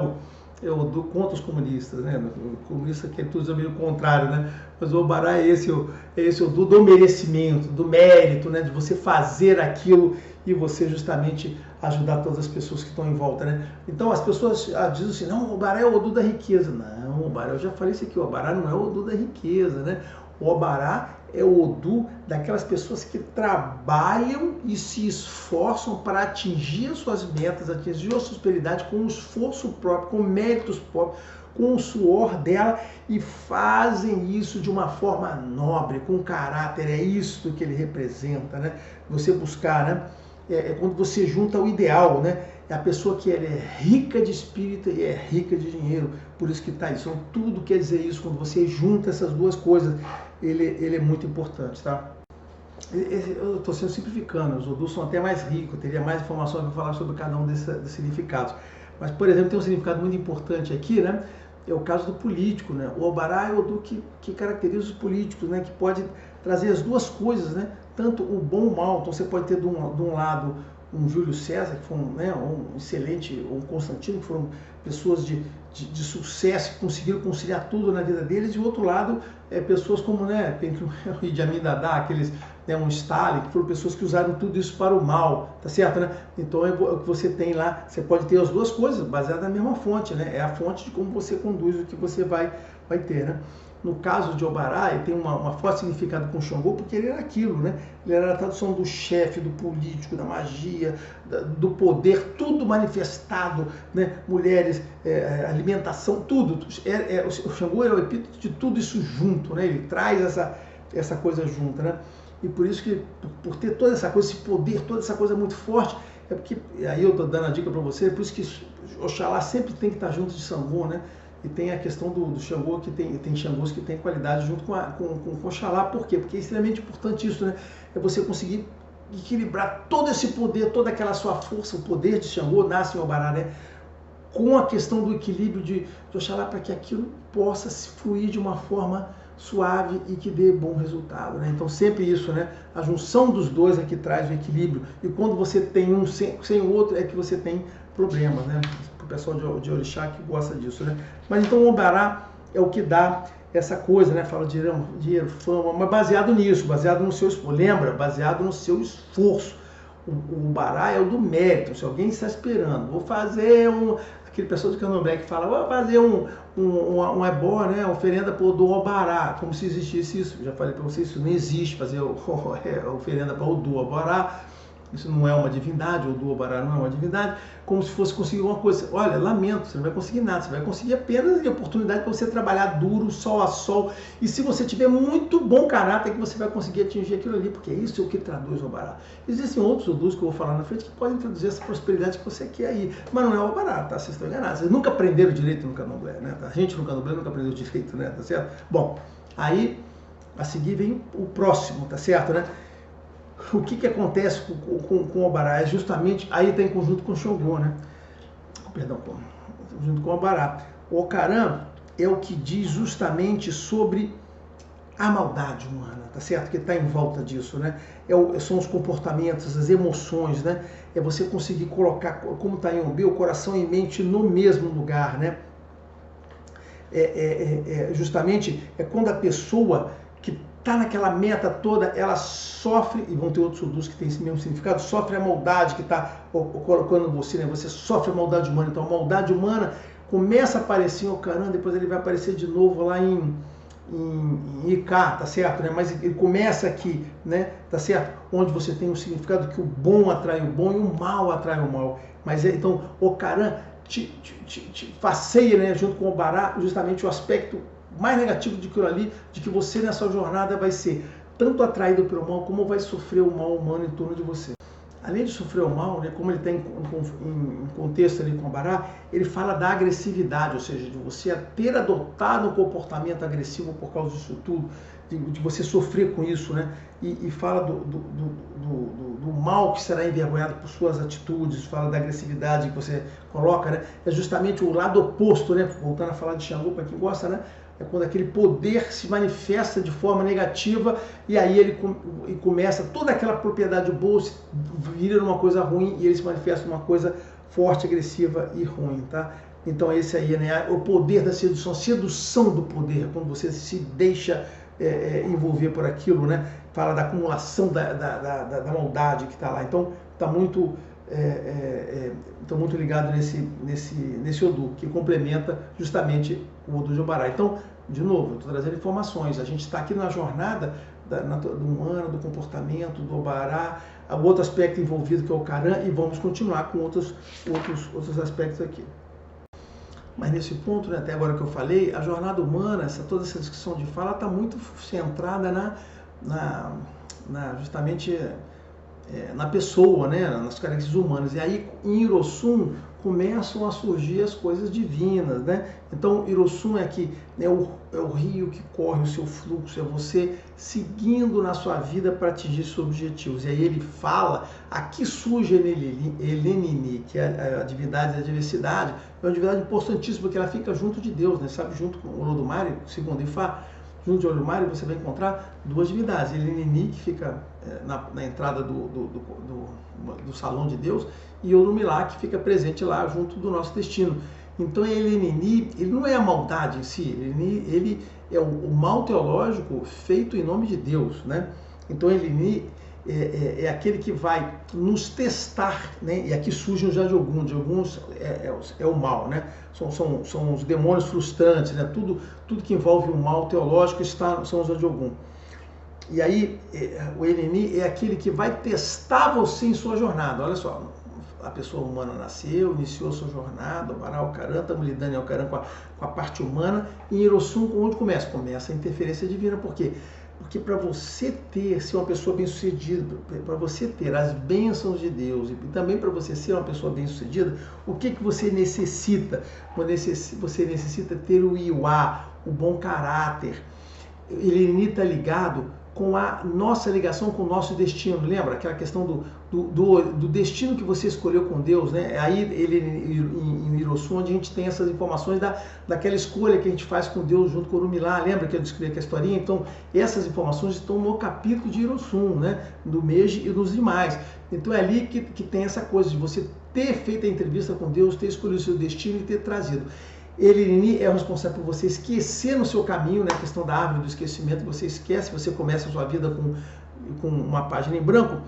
o do contra os comunistas, né? O comunista quer tudo meio contrário, né? Mas o Obará é esse o do merecimento, do mérito, né? De você fazer aquilo e você justamente ajudar todas as pessoas que estão em volta, né? Então as pessoas dizem assim, não, o Obará é o odu da riqueza. Não, o Obará, eu já falei isso aqui, o Obará não é o odu da riqueza, né? O Obará é o odu daquelas pessoas que trabalham e se esforçam para atingir as suas metas, atingir a prosperidade com o esforço próprio, com méritos próprios, com o suor dela, e fazem isso de uma forma nobre, com caráter. É isso que ele representa, né? Você buscar, né? É quando você junta o ideal, né? É a pessoa que é rica de espírito e é rica de dinheiro, por isso que está isso. Então, tudo quer dizer isso, quando você junta essas duas coisas, ele é muito importante, tá? Eu estou sendo simplificando, os odus são até mais ricos, teria mais informações para falar sobre cada um desses significados. Mas, por exemplo, tem um significado muito importante aqui, né? É o caso do político, né? O Obará é o odu que caracteriza os políticos, né? Que pode trazer as duas coisas, né? Tanto o bom e o mal. Então você pode ter de um lado um Júlio César, que foi um excelente, um Constantino, que foram pessoas de sucesso, que conseguiram conciliar tudo na vida deles, e o outro lado pessoas como, né, tem o Idi Amin Dada, aqueles, né, um Stalin, que foram pessoas que usaram tudo isso para o mal, tá certo, né? Então é o que você tem lá, você pode ter as duas coisas, baseadas na mesma fonte, né? É a fonte de como você conduz o que você vai ter, né? No caso de Obará, ele tem uma forte significado com Xangô, porque ele era aquilo, né? Ele era a tradução do chefe, do político, da magia, do poder, tudo manifestado, né? Mulheres, alimentação, tudo. O Xangô é o epíteto de tudo isso junto, né? Ele traz essa coisa junto, né? E por isso que, por ter toda essa coisa, esse poder, toda essa coisa muito forte, é porque, aí eu estou dando a dica para você, é por isso que Oxalá sempre tem que estar junto de Xangô, né? E tem a questão do Xangô, que tem Xangôs que tem qualidade junto com Oxalá. Por quê? Porque é extremamente importante isso, né? É você conseguir equilibrar todo esse poder, toda aquela sua força, o poder de Xangô nasce em Obará, né? Com a questão do equilíbrio de Oxalá, para que aquilo possa se fluir de uma forma suave e que dê bom resultado, né? Então sempre isso, né? A junção dos dois é que traz o equilíbrio. E quando você tem um sem o outro, é que você tem problemas, né? O pessoal de Orixá que gosta disso, né? Mas então o Obará é o que dá essa coisa, né? Fala de dinheiro, fama, mas baseado nisso, baseado no seu esforço. Lembra? Baseado no seu esforço. O Obará é o do mérito. Se alguém está esperando, vou fazer aquele pessoal do Candomblé que fala, vou fazer um ebó, né? Oferenda do Obará, como se existisse isso. Já falei para vocês, isso não existe, fazer oferenda para o do Obará. isso não é uma divindade, o do Obará não é uma divindade, como se fosse conseguir uma coisa. Olha, lamento, você não vai conseguir nada, você vai conseguir apenas a oportunidade para você trabalhar duro, sol a sol, e se você tiver muito bom caráter, que você vai conseguir atingir aquilo ali, porque isso é o que traduz o Obará. Existem outros odus que eu vou falar na frente que podem traduzir essa prosperidade que você quer aí, mas não é o Obará, tá? Vocês estão enganados, vocês nunca aprenderam direito no Candomblé, né? A gente no Candomblé nunca aprendeu direito, né? Tá certo? Bom, aí a seguir vem o próximo, tá certo, né? O que acontece com o Obará? É justamente, aí está em conjunto com o Xangô, né? Perdão, junto com o Obará. O Ocaran é o que diz justamente sobre a maldade humana, tá certo? Que está em volta disso, né? São os comportamentos, as emoções, né? É você conseguir colocar, como está em Ombê, o coração e mente no mesmo lugar, né? Justamente é quando a pessoa que está naquela meta toda, ela sofre, e vão ter outros odus que têm esse mesmo significado, sofre a maldade que está colocando você, né? Você sofre a maldade humana. Então a maldade humana começa a aparecer em Ocaran, depois ele vai aparecer de novo lá em Icá, tá certo? Né? Mas ele começa aqui, né? Tá certo? Onde você tem um significado que o bom atrai o bom e o mal atrai o mal. Mas então Ocaran te faceia, né? Junto com o Obará, justamente o aspecto mais negativo de aquilo ali, de que você nessa jornada vai ser tanto atraído pelo mal, como vai sofrer o mal humano em torno de você. Além de sofrer o mal, né, como ele está em contexto ali com o Obará, ele fala da agressividade, ou seja, de você ter adotado um comportamento agressivo por causa disso tudo, de você sofrer com isso, né? E fala do mal que será envergonhado por suas atitudes, fala da agressividade que você coloca, né? É justamente o lado oposto, né? Voltando a falar de Xangô, para quem gosta, né? É quando aquele poder se manifesta de forma negativa e aí ele começa, toda aquela propriedade boa vira uma coisa ruim e ele se manifesta uma coisa forte, agressiva e ruim, tá? Então esse aí, né, o poder da sedução, sedução do poder, quando você se deixa envolver por aquilo, né? Fala da acumulação da maldade que está lá. Então está muito muito ligado nesse Odu, que complementa justamente o Odu de Obará. Então, de novo, eu estou trazendo informações. A gente está aqui na jornada do humano, do comportamento, do Obará, o outro aspecto envolvido que é o Ocaran, e vamos continuar com outros aspectos aqui. Mas nesse ponto, né, até agora que eu falei, a jornada humana, toda essa discussão de fala está muito centrada justamente na pessoa, né, nas características humanas. E aí em Irossum começam a surgir as coisas divinas, né? Então Irossum é o rio que corre o seu fluxo, é você seguindo na sua vida para atingir seus objetivos. E aí ele fala, aqui surge Elenini, que é a divindade da diversidade, é uma divindade importantíssima porque ela fica junto de Deus, né? Sabe, junto com o Olodumare, segundo Ifá. Junto de Olodumare você vai encontrar duas divindades, Elenini, que fica na entrada do salão de Deus, e Olumilá, que fica presente lá junto do nosso destino. Então Elenini, ele não é a maldade em si, ele é o mal teológico feito em nome de Deus, né? Então Elenini é aquele que vai nos testar, né? E aqui surge o Jadiogun. Jadiogun é o mal, né? São os demônios frustrantes, né? Tudo que envolve o mal teológico são os Jadiogun. E aí o Eleni é aquele que vai testar você em sua jornada. Olha só, a pessoa humana nasceu, iniciou sua jornada, o Obará, o Ocaran, estamos lidando em Ocaran com a parte humana, e em Irossum, onde começa? Começa a interferência divina. Por quê? Porque para você ser uma pessoa bem-sucedida, para você ter as bênçãos de Deus e também para você ser uma pessoa bem-sucedida, o que você necessita? Você necessita ter o Iwá, o bom caráter. Ele está ligado com a nossa ligação com o nosso destino. Lembra aquela questão do destino que você escolheu com Deus, né? Aí em Irossum, onde a gente tem essas informações daquela escolha que a gente faz com Deus junto com o Orumilá. Lembra que eu descrevi aqui a historinha? Então essas informações estão no capítulo de Irossum, né? Do Meiji e dos demais. Então é ali que tem essa coisa de você ter feito a entrevista com Deus, ter escolhido o seu destino e ter trazido. Ele é o responsável por você esquecer no seu caminho, né? A questão da árvore do esquecimento, você esquece, você começa a sua vida com uma página em branco.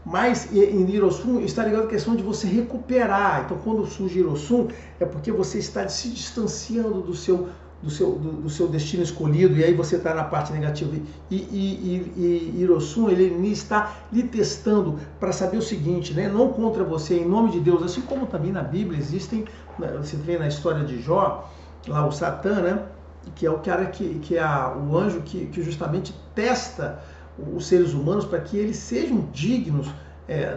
Mas em Irossum está ligado a questão de você recuperar. Então quando surge Irossum é porque você está se distanciando do seu do seu destino escolhido, e aí você está na parte negativa. E Hiroshun, ele está lhe testando para saber o seguinte, né? Não contra você, em nome de Deus, assim como também na Bíblia existem, você vê na história de Jó, lá o Satã, né? Que é o cara que é o anjo que justamente testa os seres humanos para que eles sejam dignos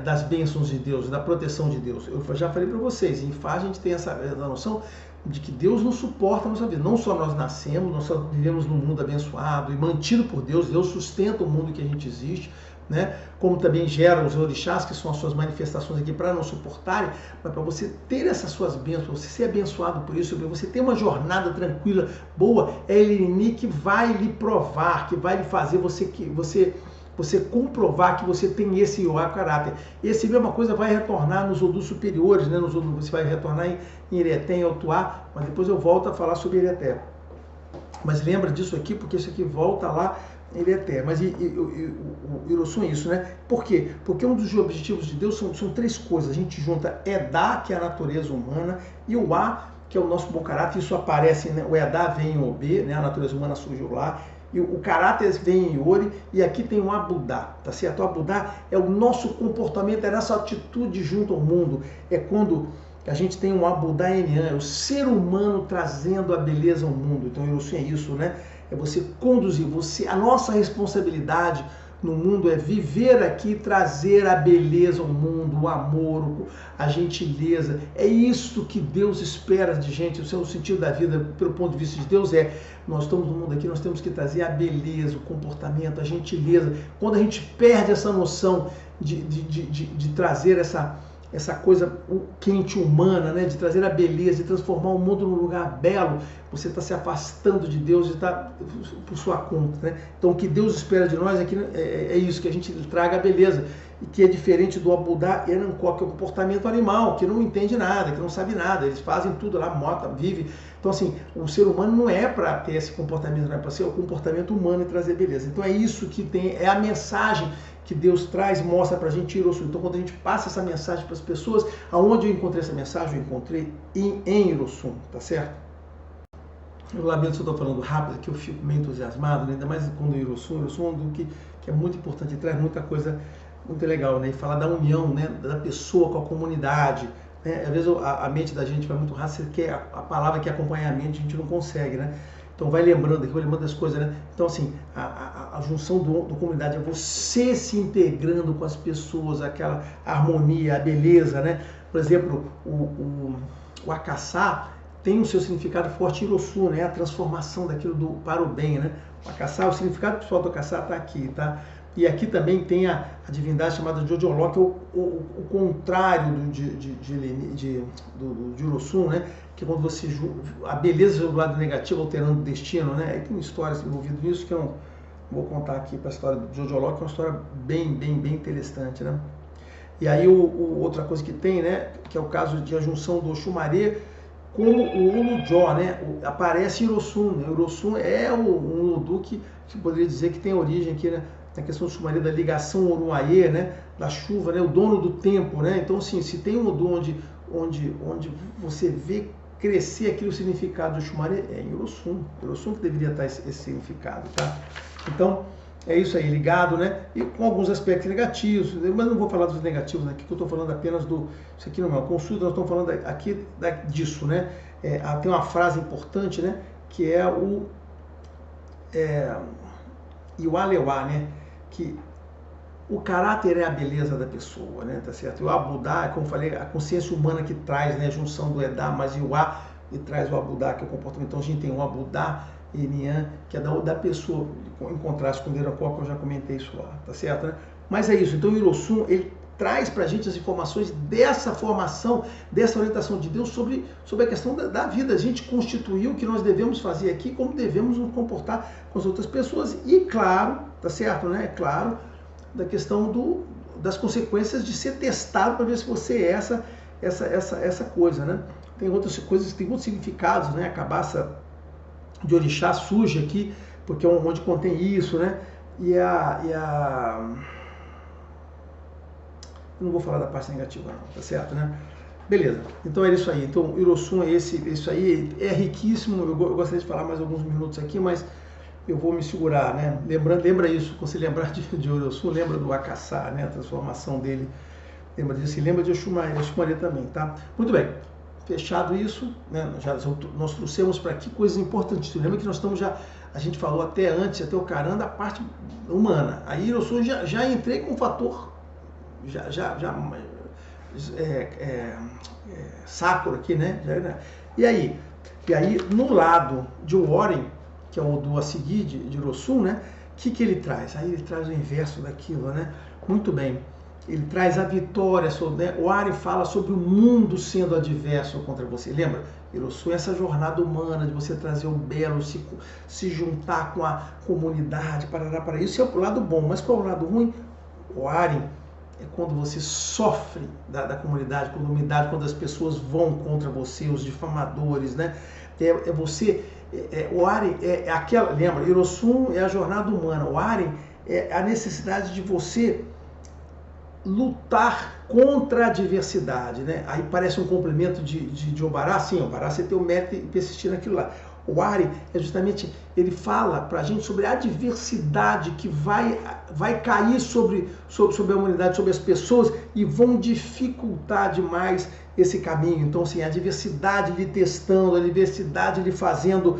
das bênçãos de Deus, da proteção de Deus. Eu já falei para vocês, em Fá a gente tem essa noção de que Deus nos suporta a nossa vida. Não só nós nascemos, nós só vivemos num mundo abençoado e mantido por Deus. Deus sustenta o mundo que a gente existe, né? Como também gera os orixás, que são as suas manifestações aqui para nos suportarem, mas para você ter essas suas bênçãos, você ser abençoado por isso, para você ter uma jornada tranquila, boa, é Eleni que vai lhe provar, que vai lhe fazer você comprovar que você tem esse Yoá caráter. Esse mesma coisa vai retornar nos Odus superiores, né? Você vai retornar em Ireté, em Otuá, mas depois eu volto a falar sobre Ireté. Mas lembra disso aqui, porque isso aqui volta lá em Ireté. Mas o Hiroshun é isso, né? Por quê? Porque um dos objetivos de Deus são três coisas. A gente junta Edá, que é a natureza humana, e o A, que é o nosso bom caráter. Isso aparece, né? O Edá vem em Obê, né? A natureza humana surgiu lá. E o caráter vem em Ori, e aqui tem o Abudá, tá certo? O Abudá é o nosso comportamento, é nossa atitude junto ao mundo. É quando a gente tem um Abudá Enyan, é o ser humano trazendo a beleza ao mundo. Então, Hiroshun é isso, né? É você conduzir, a nossa responsabilidade no mundo é viver aqui, trazer a beleza ao mundo, o amor, a gentileza. É isso que Deus espera de gente. O sentido da vida, pelo ponto de vista de Deus, nós estamos no mundo aqui, nós temos que trazer a beleza, o comportamento, a gentileza. Quando a gente perde essa noção de trazer essa coisa quente humana, né? De trazer a beleza, de transformar o mundo num lugar belo, você está se afastando de Deus e está por sua conta, né? Então o que Deus espera de nós é isso, que a gente traga a beleza, e que é diferente do Abudá Erankó, que é o comportamento animal, que não entende nada, que não sabe nada, eles fazem tudo lá, mota, vive. Então assim, o ser humano não é para ter esse comportamento, não é para ser o comportamento humano e trazer beleza. Então é isso que é a mensagem que Deus traz, mostra pra gente Hiroshun. Então, quando a gente passa essa mensagem para as pessoas, aonde eu encontrei essa mensagem? Eu encontrei em Hiroshun, tá certo? Eu lamento se eu estou falando rápido, que eu fico meio entusiasmado, né? Ainda mais quando o Hiroshun é um que é muito importante, traz muita coisa muito legal, né? E falar da união, né? Da pessoa com a comunidade, né? Às vezes a mente da gente vai muito rápido, você quer a palavra que é acompanhamento, a gente não consegue, né? Então vai lembrando aqui, vai lembrando das coisas, né? Então assim, a junção do comunidade é você se integrando com as pessoas, aquela harmonia, a beleza, né? Por exemplo, o Akassá tem o seu significado forte em Hiroshun, né? A transformação daquilo para o bem, né? O Akassá, o significado pessoal do Akassá está aqui, tá? E aqui também tem a divindade chamada Jojoló, que é o contrário de Hiroshun, né? Que é quando você a beleza do lado negativo alterando o destino, né? Aí tem histórias envolvidas nisso que eu não vou contar aqui para a história do Jojoló, que é uma história bem interessante, né? E aí outra coisa que tem, né? Que é o caso de a junção do Oxumaré com o Olujó, né? Aparece Hiroshun, né? Hiroshun é um Odu que poderia dizer que tem origem aqui, né? Na questão do Xumaré, da ligação Oruaê, né? Da chuva, né? O dono do tempo, né? Então, assim, se tem um Odu onde você vê crescer aquele significado do Xumaré, é em Hiroshun. Hiroshun que deveria estar esse significado, tá? Então, é isso aí, ligado, né? E com alguns aspectos negativos, mas não vou falar dos negativos aqui, que eu estou falando apenas isso aqui não é uma consulta, nós estamos falando aqui disso, né? Tem uma frase importante, né? Que é o Iwaleuá, né? Que o caráter é a beleza da pessoa, né? Tá certo? O Abudá, como eu falei, a consciência humana que traz, né? A junção do Edá, mas o Iwá, e traz o Abudá, que é o comportamento. Então a gente tem o Abudá e Nian, que é da pessoa, em contraste com o Erankó, que eu já comentei isso lá, tá certo, né? Mas é isso. Então o Hiroshun, ele traz pra gente as informações dessa formação, dessa orientação de Deus sobre a questão da vida. A gente constituiu o que nós devemos fazer aqui, como devemos nos comportar com as outras pessoas. E claro, tá certo, né? É claro, da questão das consequências de ser testado para ver se você é essa coisa, né? Tem outras coisas, tem outros significados, né? A cabaça de orixá surge aqui, porque é onde contém isso, né? Não vou falar da parte negativa não, tá certo, né? Beleza, então é isso aí. Então o Hiroshun é isso aí, é riquíssimo. Eu gostaria de falar mais alguns minutos aqui, mas eu vou me segurar, né? Lembra isso, quando você lembrar de Hiroshun, lembra do Akassá, né? A transformação dele, lembra disso, e lembra de Oxumaré também, tá? Muito bem, fechado isso, né? Nós trouxemos para aqui coisas importantes. Lembra que nós estamos a gente falou até antes, até o Karan, da parte humana. Aí Hiroshun já entrei com um fator, Sakura aqui, né? E aí, no lado de Warren, que é o do a seguir de Hiroshun, né? O que ele traz? Aí ele traz o inverso daquilo, né? Muito bem. Ele traz a vitória sobre, né? O Warren fala sobre o mundo sendo adverso contra você. Lembra? Hiroshun é essa jornada humana de você trazer o belo, se juntar com a comunidade, para isso é o lado bom. Mas qual é o lado ruim? O Warren é quando você sofre da comunidade, quando as pessoas vão contra você, os difamadores, né? O Warren é aquela, lembra, Hiroshun é a jornada humana, o Warren é a necessidade de você lutar contra a adversidade, né? Aí parece um complemento de Obará, sim, Obará você tem o mérito e persistir naquilo lá. O Warren é justamente, ele fala para a gente sobre a adversidade que vai cair sobre a humanidade, sobre as pessoas e vão dificultar demais esse caminho. Então, assim, a adversidade lhe testando, a adversidade lhe fazendo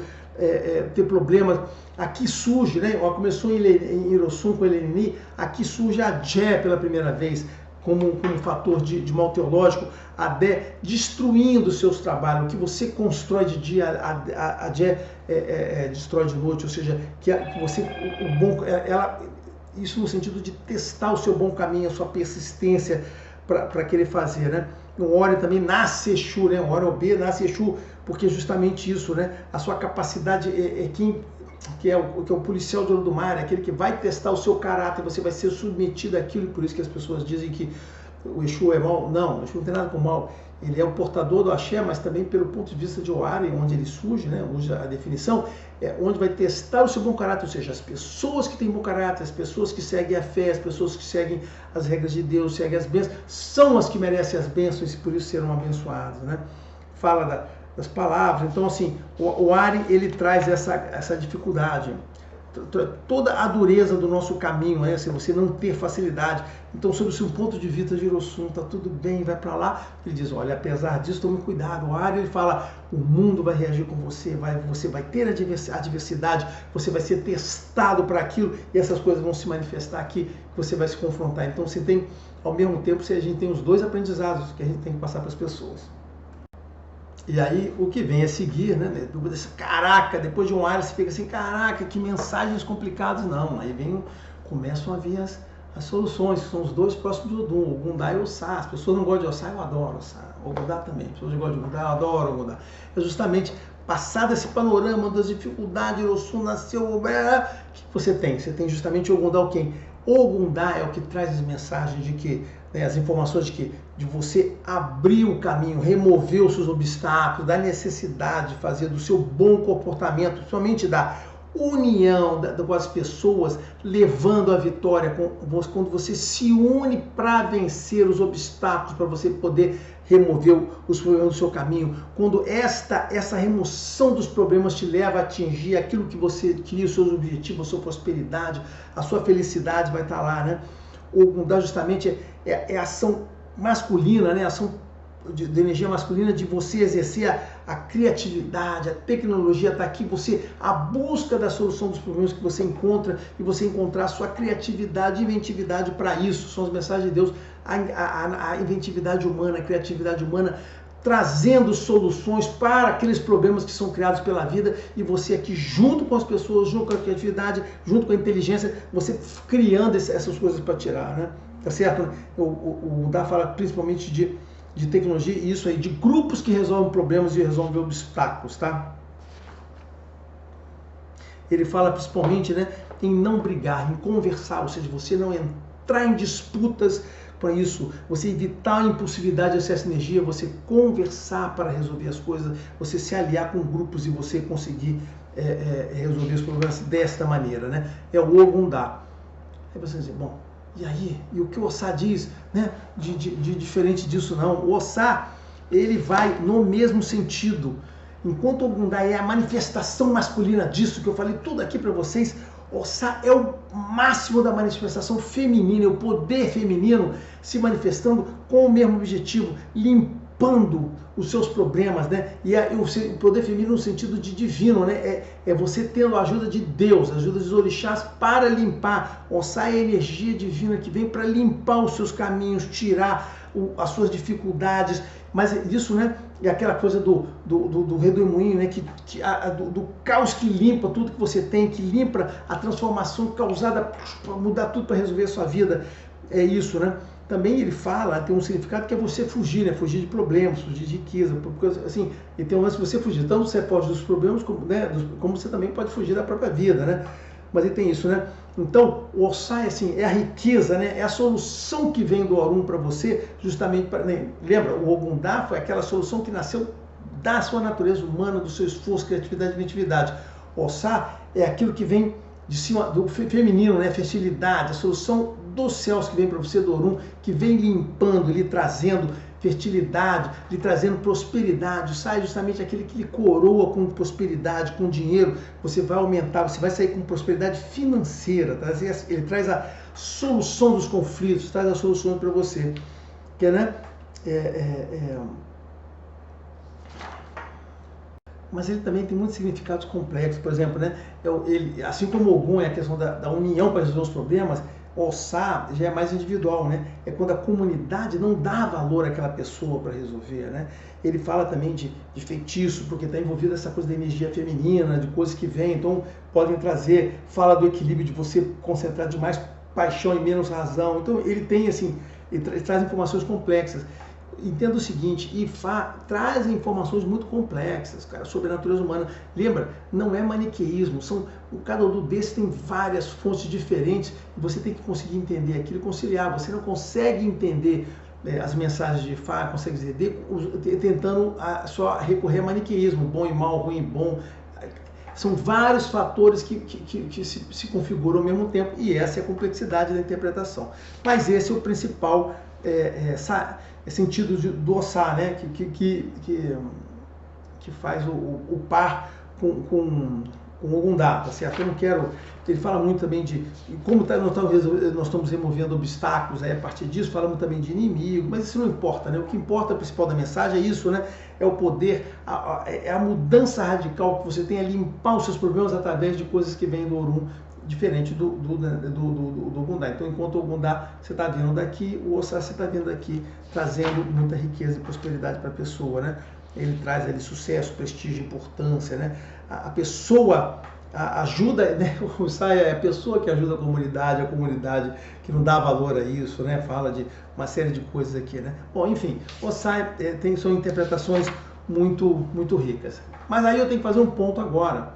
ter problemas. Aqui surge, né? Começou em Hiroshun com Eleni, aqui surge a Jé pela primeira vez, como um fator de mal teológico, a Dé destruindo seus trabalhos. O que você constrói de dia, a Dé destrói de noite, ou seja, que você, isso no sentido de testar o seu bom caminho, a sua persistência para querer fazer, né? O Ori também nasce Exu, né? O Ori B nasce Exu, porque é justamente isso, né? A sua capacidade que é o policial de olho do mar, é aquele que vai testar o seu caráter, você vai ser submetido àquilo, e por isso que as pessoas dizem que o Exu é mal. Não, o Exu não tem nada com mal. Ele é o portador do axé, mas também pelo ponto de vista de Oari, onde ele surge, né, usa a definição, onde vai testar o seu bom caráter, ou seja, as pessoas que têm bom caráter, as pessoas que seguem a fé, as pessoas que seguem as regras de Deus, seguem as bênçãos, são as que merecem as bênçãos e por isso serão abençoadas, né? Fala das palavras. Então, assim, o Ari, ele traz essa dificuldade, toda a dureza do nosso caminho, né? Se você não ter facilidade. Então, sob o seu ponto de vista de Hiroshun, tá tudo bem, vai para lá. Ele diz, olha, apesar disso, tome cuidado. O Ari, ele fala, o mundo vai reagir com você, você vai ter adversidade, você vai ser testado para aquilo, e essas coisas vão se manifestar aqui, você vai se confrontar. Então, você tem, ao mesmo tempo, a gente tem os dois aprendizados que a gente tem que passar para as pessoas. E aí o que vem a seguir, né? Caraca, depois de um ar você fica assim, caraca, que mensagens complicadas. Não, aí começam a vir as soluções, que são os dois próximos do Odum, o Gundá e o Ossá. As pessoas não gostam de Ossá, eu adoro Ossá. O Gundá também, as pessoas não gostam de Gundá, eu adoro o Gundá. É justamente passado esse panorama das dificuldades, Hiroshun nasceu, o que você tem? Você tem justamente o Gundá, quem? O Gundá é o que traz as mensagens de que, né, as informações de você abrir o caminho, remover os seus obstáculos, da necessidade de fazer do seu bom comportamento, somente da união com as pessoas, levando a vitória, quando você se une para vencer os obstáculos, para você poder remover os problemas do seu caminho, quando essa remoção dos problemas te leva a atingir aquilo que você queria, os seus objetivos, a sua prosperidade, a sua felicidade vai estar lá, né? O Gundá justamente é ação masculina, né? Ação de energia masculina, de você exercer a criatividade, a tecnologia está aqui, a busca da solução dos problemas que você encontra e você encontrar a sua criatividade e inventividade para isso. São as mensagens de Deus, a inventividade humana, a criatividade humana, trazendo soluções para aqueles problemas que são criados pela vida, e você aqui junto com as pessoas, junto com a criatividade, junto com a inteligência, você criando essas coisas para tirar, né? Tá certo? O Dá fala principalmente de tecnologia, e isso aí, de grupos que resolvem problemas e resolvem obstáculos, tá? Ele fala principalmente, né, em não brigar, em conversar, ou seja, você não entrar em disputas para isso, você evitar a impulsividade de excesso de energia, você conversar para resolver as coisas, você se aliar com grupos e você conseguir resolver os problemas desta maneira, né? É o Ogundá. Aí você diz, bom, e aí? E o que o Ossá diz, né, de diferente disso não? O Ossá, ele vai no mesmo sentido. Enquanto Ogundá é a manifestação masculina disso que eu falei tudo aqui para vocês, Ossá é o máximo da manifestação feminina, é o poder feminino se manifestando com o mesmo objetivo, limpando os seus problemas, né? E o poder feminino no sentido de divino, né? É você tendo a ajuda de Deus, a ajuda dos orixás para limpar. Ossá é a energia divina que vem para limpar os seus caminhos, tirar as suas dificuldades, mas isso, né? É aquela coisa do redemoinho, né? Do caos que limpa tudo que você tem, que limpa a transformação causada para mudar tudo, para resolver a sua vida. É isso, né? Também ele fala, tem um significado que é você fugir, né? Fugir de problemas, fugir de riqueza, porque assim, e tem um lance de você fugir. Tanto você foge dos problemas, como você também pode fugir da própria vida, né? Mas ele tem isso, né? Então, o Ossá assim, é a riqueza, né? É a solução que vem do Orum para você, justamente para... Né? Lembra, o Ogundá foi aquela solução que nasceu da sua natureza humana, do seu esforço, criatividade e inventividade. O Ossá é aquilo que vem de cima do feminino, né? Fertilidade, a solução dos céus que vem para você do Orum, que vem limpando, lhe trazendo fertilidade, lhe trazendo prosperidade. Sai justamente aquele que lhe coroa com prosperidade, com dinheiro. Você vai aumentar, você vai sair com prosperidade financeira. Ele traz a solução dos conflitos, traz a solução para você. Que, né? Mas ele também tem muitos significados complexos. Por exemplo, né? Assim como o Ogum é a questão da união para resolver os problemas, o Ossá já é mais individual, né? É quando a comunidade não dá valor àquela pessoa para resolver, né? Ele fala também de feitiço, porque está envolvido essa coisa da energia feminina, de coisas que vêm, então podem trazer, fala do equilíbrio de você concentrar de mais paixão e menos razão. Então ele tem assim, ele traz informações complexas. Entenda o seguinte, Ifá traz informações muito complexas, cara, sobre a natureza humana. Lembra, não é maniqueísmo, cada um desses tem várias fontes diferentes e você tem que conseguir entender aquilo e conciliar. Você não consegue entender as mensagens de Ifá, consegue entender tentando só recorrer a maniqueísmo, bom e mal, ruim e bom. São vários fatores que se configuram ao mesmo tempo e essa é a complexidade da interpretação. Mas esse é o principal sentido do Ossá, né? que faz o par com o Ogundá, tá certo? Eu não quero... Ele fala muito também de como nós estamos removendo obstáculos aí a partir disso, falamos também de inimigo, mas isso não importa, né? O que importa, o principal da mensagem é isso, né? É o poder, é a mudança radical que você tem a limpar os seus problemas através de coisas que vêm do Orum, diferente do Ogundá. Então, enquanto o Ogundá você está vindo daqui, o Ossá você está vindo daqui, trazendo muita riqueza e prosperidade para a pessoa, né? Ele traz ali sucesso, prestígio, importância, né? A pessoa ajuda, né? O Ossá é a pessoa que ajuda a comunidade que não dá valor a isso, né? Fala de uma série de coisas aqui, né? Bom, enfim, Ossá são interpretações muito ricas. Mas aí eu tenho que fazer um ponto agora.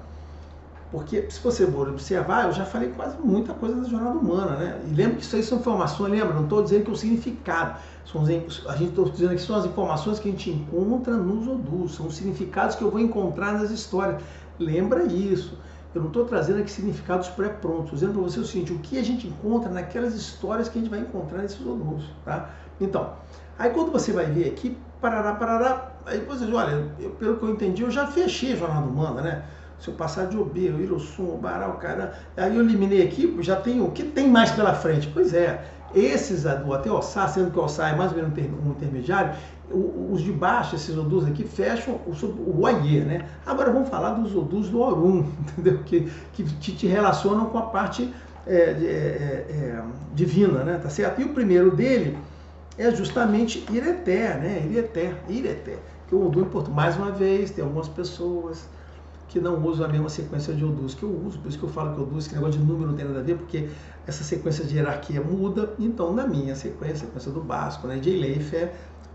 Porque se você for observar, eu já falei quase muita coisa da jornada humana, né? E lembra que isso aí são informações, lembra? Não estou dizendo que é o significado. A gente está dizendo que são as informações que a gente encontra nos Odus, são os significados que eu vou encontrar nas histórias. Lembra isso. Eu não estou trazendo aqui significados pré-prontos. Estou dizendo para você o seguinte, o que a gente encontra naquelas histórias que a gente vai encontrar nesses Odus, tá? Então, aí quando você vai ver aqui, parará, aí você diz, olha, pelo que eu entendi, eu já fechei a jornada humana, né? Se eu passar de Obi, o Irossum, o Bará, o cara, aí eu eliminei aqui, já tem o que tem mais pela frente. Pois é, esses do até Ossá, sendo que o Ossá é mais ou menos um intermediário, os de baixo, esses Odus aqui, fecham o Oiê, né? Agora vamos falar dos Odus do Orum, entendeu? Que te relacionam com a parte divina, né? Tá certo? E o primeiro dele é justamente Ireté, né? Ireté, que o Odu em português, mais uma vez, tem algumas pessoas que não usam a mesma sequência de Odus que eu uso, por isso que eu falo que Odus, que negócio de número não tem nada a ver, porque essa sequência de hierarquia muda, então na minha sequência do básico, né, de Eleif,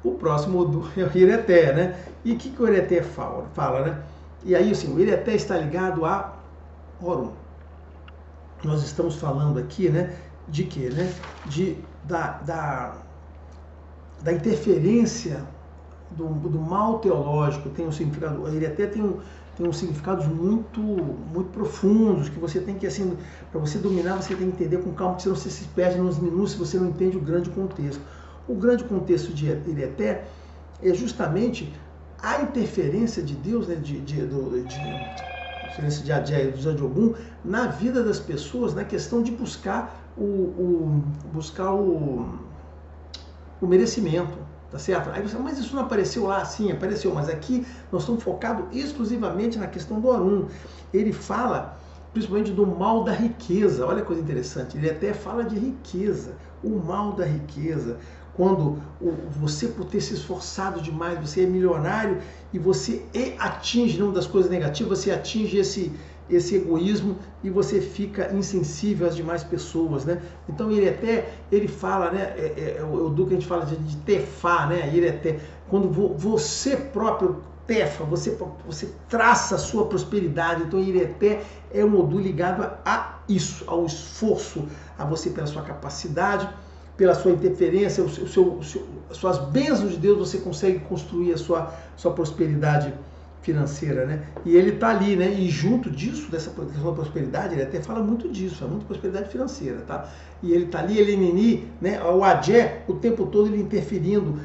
o próximo Odu é o Ireté, né? E o que o Ireté fala, né? E aí, assim, o Ireté está ligado a Orum. Nós estamos falando aqui, né, de quê, né? Da interferência do mal teológico, tem um significado, o Ireté tem uns significados muito profundos, que você tem que, assim, para você dominar, você tem que entender com calma, porque senão você se perde nos minúsculos, você não entende o grande contexto. O grande contexto de Ireté é justamente a interferência de Deus, né, de Adé e do Ogum na vida das pessoas, na questão de buscar o merecimento, tá certo? Aí você, mas isso não apareceu lá? Sim, apareceu, mas aqui nós estamos focados exclusivamente na questão do Orun. Ele fala principalmente do mal da riqueza. Olha que coisa interessante, ele até fala de riqueza, o mal da riqueza. Quando você, por ter se esforçado demais, você é milionário e você atinge, uma das coisas negativas, você atinge esse egoísmo e você fica insensível às demais pessoas, né? Então ele fala, né? O do que a gente fala de tefá, né? Ele até quando você próprio tefa, você traça a sua prosperidade. Então ele até é um Odu ligado a isso, ao esforço, a você pela sua capacidade, pela sua interferência, suas bênçãos de Deus, você consegue construir a sua prosperidade financeira, né? E ele está ali, né? E junto disso, dessa questão da prosperidade, ele até fala muito disso, fala muito de prosperidade financeira, tá? E ele está ali, ele nini, né? O Adé, o tempo todo ele interferindo,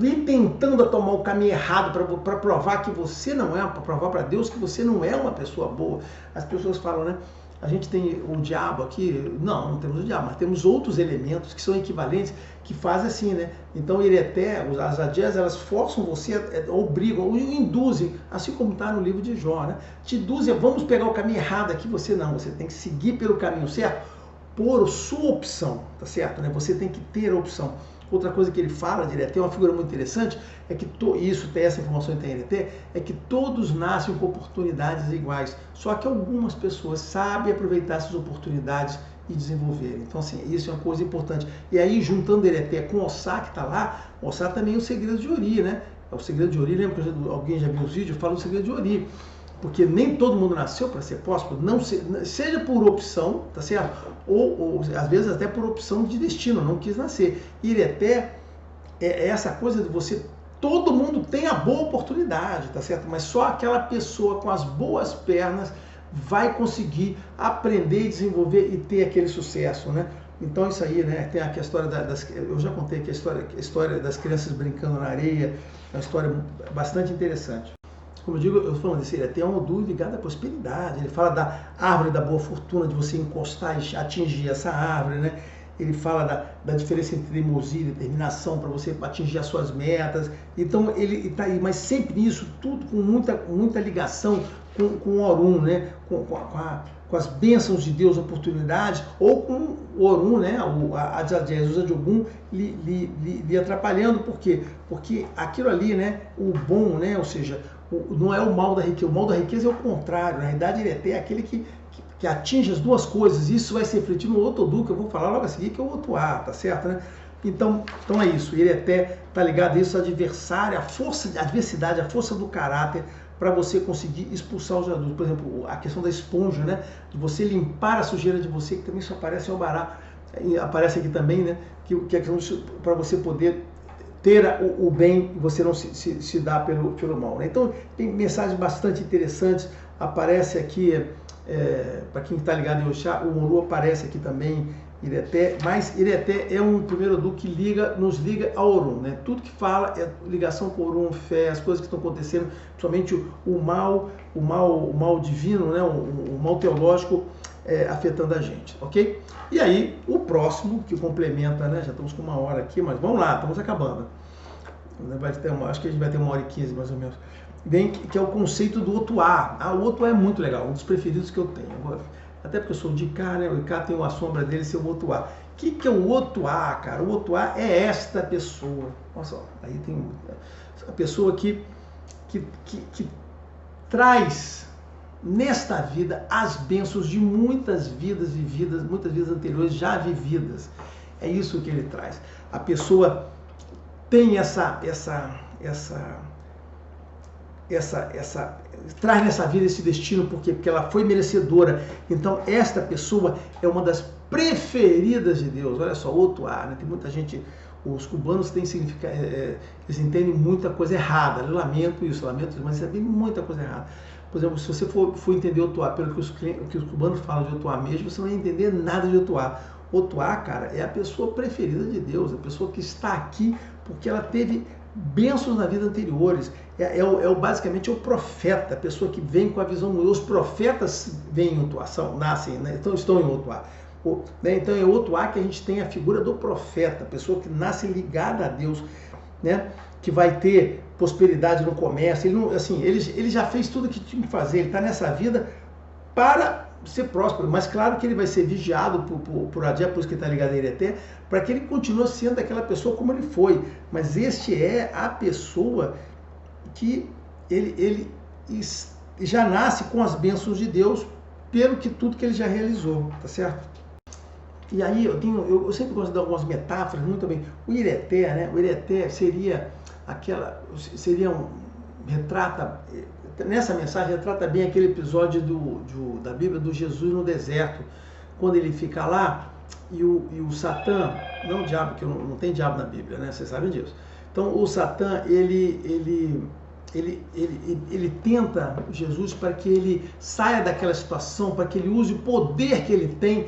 ele tentando tomar o caminho errado para provar que você não é, para provar para Deus que você não é uma pessoa boa. As pessoas falam, né? A gente tem o diabo aqui, não temos o diabo, mas temos outros elementos que são equivalentes, que fazem assim, né? Então ele até, as Adés, elas forçam você, obrigam, ou induzem, assim como está no livro de Jó, né? Te induzem, vamos pegar o caminho errado aqui, você não, você tem que seguir pelo caminho certo, por sua opção, tá certo? Né? Você tem que ter a opção. Outra coisa que ele fala, ele tem uma figura muito interessante, é que isso tem essa informação em TNT, é que todos nascem com oportunidades iguais. Só que algumas pessoas sabem aproveitar essas oportunidades e desenvolverem. Então, assim, isso é uma coisa importante. E aí, juntando ele até com o Ossá, que está lá, o Ossá também é o segredo de Ori, né? O segredo de Ori, lembra que alguém já viu os vídeos? Eu falo o segredo de Ori. Porque nem todo mundo nasceu para ser próspero, seja por opção, tá certo? Ou às vezes até por opção de destino, não quis nascer. E ele até é essa coisa de você, todo mundo tem a boa oportunidade, tá certo? Mas só aquela pessoa com as boas pernas vai conseguir aprender, desenvolver e ter aquele sucesso, né? Então isso aí, né? Tem aqui a história eu já contei aqui a história das crianças brincando na areia, é uma história bastante interessante. Como eu digo, eu estou falando desse, ele tem um Odu ligado à prosperidade. Ele fala da árvore da boa fortuna, de você encostar e atingir essa árvore, né? Ele fala da diferença entre teimosia e determinação para você atingir as suas metas. Então ele está aí, mas sempre isso, tudo com muita ligação com o Orun, né? Com as bênçãos de Deus, oportunidades, ou com o Orun, né? A Jesus de Ogum lhe atrapalhando. Por quê? Porque aquilo ali, né? O bom, né? Ou seja, não é o mal da riqueza. O mal da riqueza é o contrário. Na realidade, ele é até aquele que atinge as duas coisas. Isso vai se refletir no outro Odu, que eu vou falar logo a seguir, que é o Otuá, tá certo, né? Então é isso. Ele até está ligado a isso, adversário, a adversidade, a força do caráter, para você conseguir expulsar os adultos. Por exemplo, a questão da esponja, né? De você limpar a sujeira de você, que também só aparece em Obará. Aparece aqui também, né? Que é para você poder ter o bem e você não se dá pelo mal, né? Então tem mensagens bastante interessantes. Aparece aqui, para quem está ligado em Oxá, o Oru aparece aqui também. Mas ele até é um primeiro Odu que nos liga ao Orun, né? Tudo que fala é ligação com o Orun, fé, as coisas que estão acontecendo, principalmente o mal divino, né? O mal teológico afetando a gente, ok? E aí, o próximo, que complementa, né? Já estamos com 1 hora aqui, mas vamos lá, estamos acabando. Acho que a gente vai ter 1h15 mais ou menos. Que é o conceito do Otuá. O Otuá é muito legal, um dos preferidos que eu tenho. Até porque eu sou de Icá, né? O Icá tem a sombra dele ser o Otuá. O que é o Otuá, cara? O Otuá é esta pessoa. Olha só, aí tem a pessoa que traz nesta vida as bênçãos de muitas vidas vividas, muitas vidas anteriores já vividas. É isso que ele traz. A pessoa tem traz nessa vida esse destino, por quê? Porque ela foi merecedora. Então esta pessoa é uma das preferidas de Deus. Olha só, Otuá, né? Tem muita gente, os cubanos têm significado, eles entendem muita coisa errada. Eu lamento isso, mas eles entendem muita coisa errada. Por exemplo, se você for entender Otuá pelo que os cubanos falam de Otuá mesmo, você não vai entender nada de Otuá. Otuá, cara, é a pessoa preferida de Deus, a pessoa que está aqui porque ela teve bênçãos na vida anteriores. Basicamente é o profeta, a pessoa que vem com a visão. Os profetas vêm em Otuá, nascem, né? Então estão em Otuá. Então é Otuá que a gente tem a figura do profeta, a pessoa que nasce ligada a Deus, né? Que vai ter prosperidade no comércio. Ele, não, assim, ele já fez tudo o que tinha que fazer, ele está nessa vida para ser próspero, mas claro que ele vai ser vigiado por Adé, por isso que ele está ligado a Ireté, para que ele continue sendo aquela pessoa como ele foi. Mas este é a pessoa que ele já nasce com as bênçãos de Deus, pelo que tudo que ele já realizou, tá certo? E aí eu sempre gosto de dar algumas metáforas, muito bem. O Ireté, né? O Ireté seria retrata, nessa mensagem retrata bem aquele episódio da Bíblia do Jesus no deserto, quando ele fica lá e o Satã, não o diabo, que não tem diabo na Bíblia, né? Vocês sabem disso. Então o Satã, ele tenta Jesus para que ele saia daquela situação, para que ele use o poder que ele tem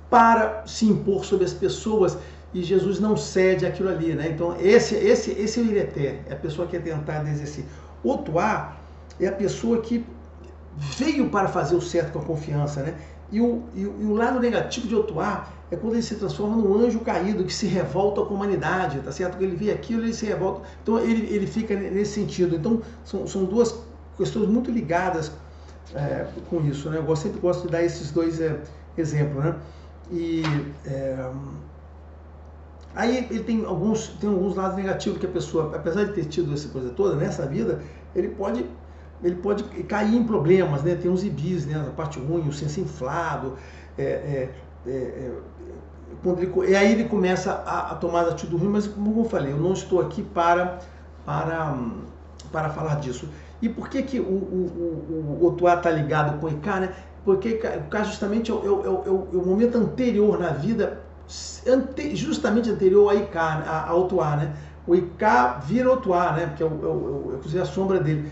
para se impor sobre as pessoas, e Jesus não cede aquilo ali, né? Então esse é o Ireté, é a pessoa que é tentada a exercer. Otuá é a pessoa que veio para fazer o certo com a confiança, né? E o lado negativo de Otuá é quando ele se transforma num anjo caído que se revolta com a humanidade, tá certo? Quando ele vê aquilo, ele se revolta. Então ele fica nesse sentido. Então são duas questões muito ligadas com isso, né? Eu sempre gosto de dar esses dois exemplos, né? E aí ele tem alguns lados negativos que a pessoa, apesar de ter tido essa coisa toda nessa vida, ele pode cair em problemas, né? Tem uns ibis, né? Na parte ruim, o senso inflado, e aí ele começa a tomar atitude ruim, mas como eu falei, eu não estou aqui para falar disso. E por que o Otuá está ligado com o Icá, né? Porque o Icá justamente é o momento anterior na vida, justamente anterior a Icá, a Otuá, né? O Icá vira Otuá, né? Porque é a sombra dele.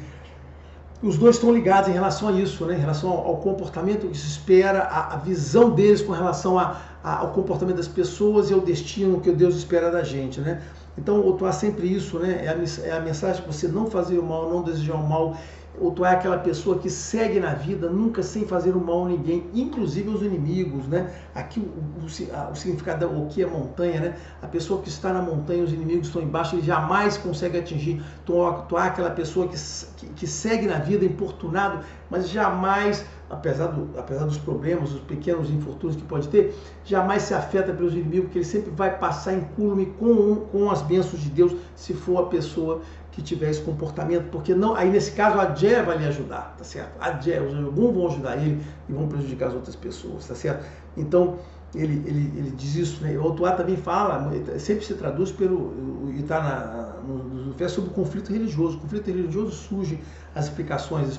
Os dois estão ligados em relação a isso, né? Em relação ao comportamento que se espera, a visão deles com relação ao comportamento das pessoas e ao destino que Deus espera da gente, né? Então, Otuá sempre isso, né? É a mensagem de você não fazer o mal, não desejar o mal. Otuá é aquela pessoa que segue na vida, nunca sem fazer o mal a ninguém, inclusive aos inimigos, né? Aqui o significado da Oki é montanha, né? A pessoa que está na montanha, os inimigos estão embaixo, ele jamais consegue atingir. Então, Otuá é aquela pessoa que segue na vida, importunado, mas jamais, apesar dos problemas, os pequenos infortúnios que pode ter, jamais se afeta pelos inimigos, porque ele sempre vai passar incólume com as bênçãos de Deus, se for a pessoa que tiver esse comportamento, porque não, aí nesse caso a Adjé vai lhe ajudar, tá certo? Alguns vão ajudar ele e vão prejudicar as outras pessoas, tá certo? Então ele diz isso, né? O Otuá também fala, sempre se traduz e está no verso sobre o conflito religioso. O conflito religioso surge as explicações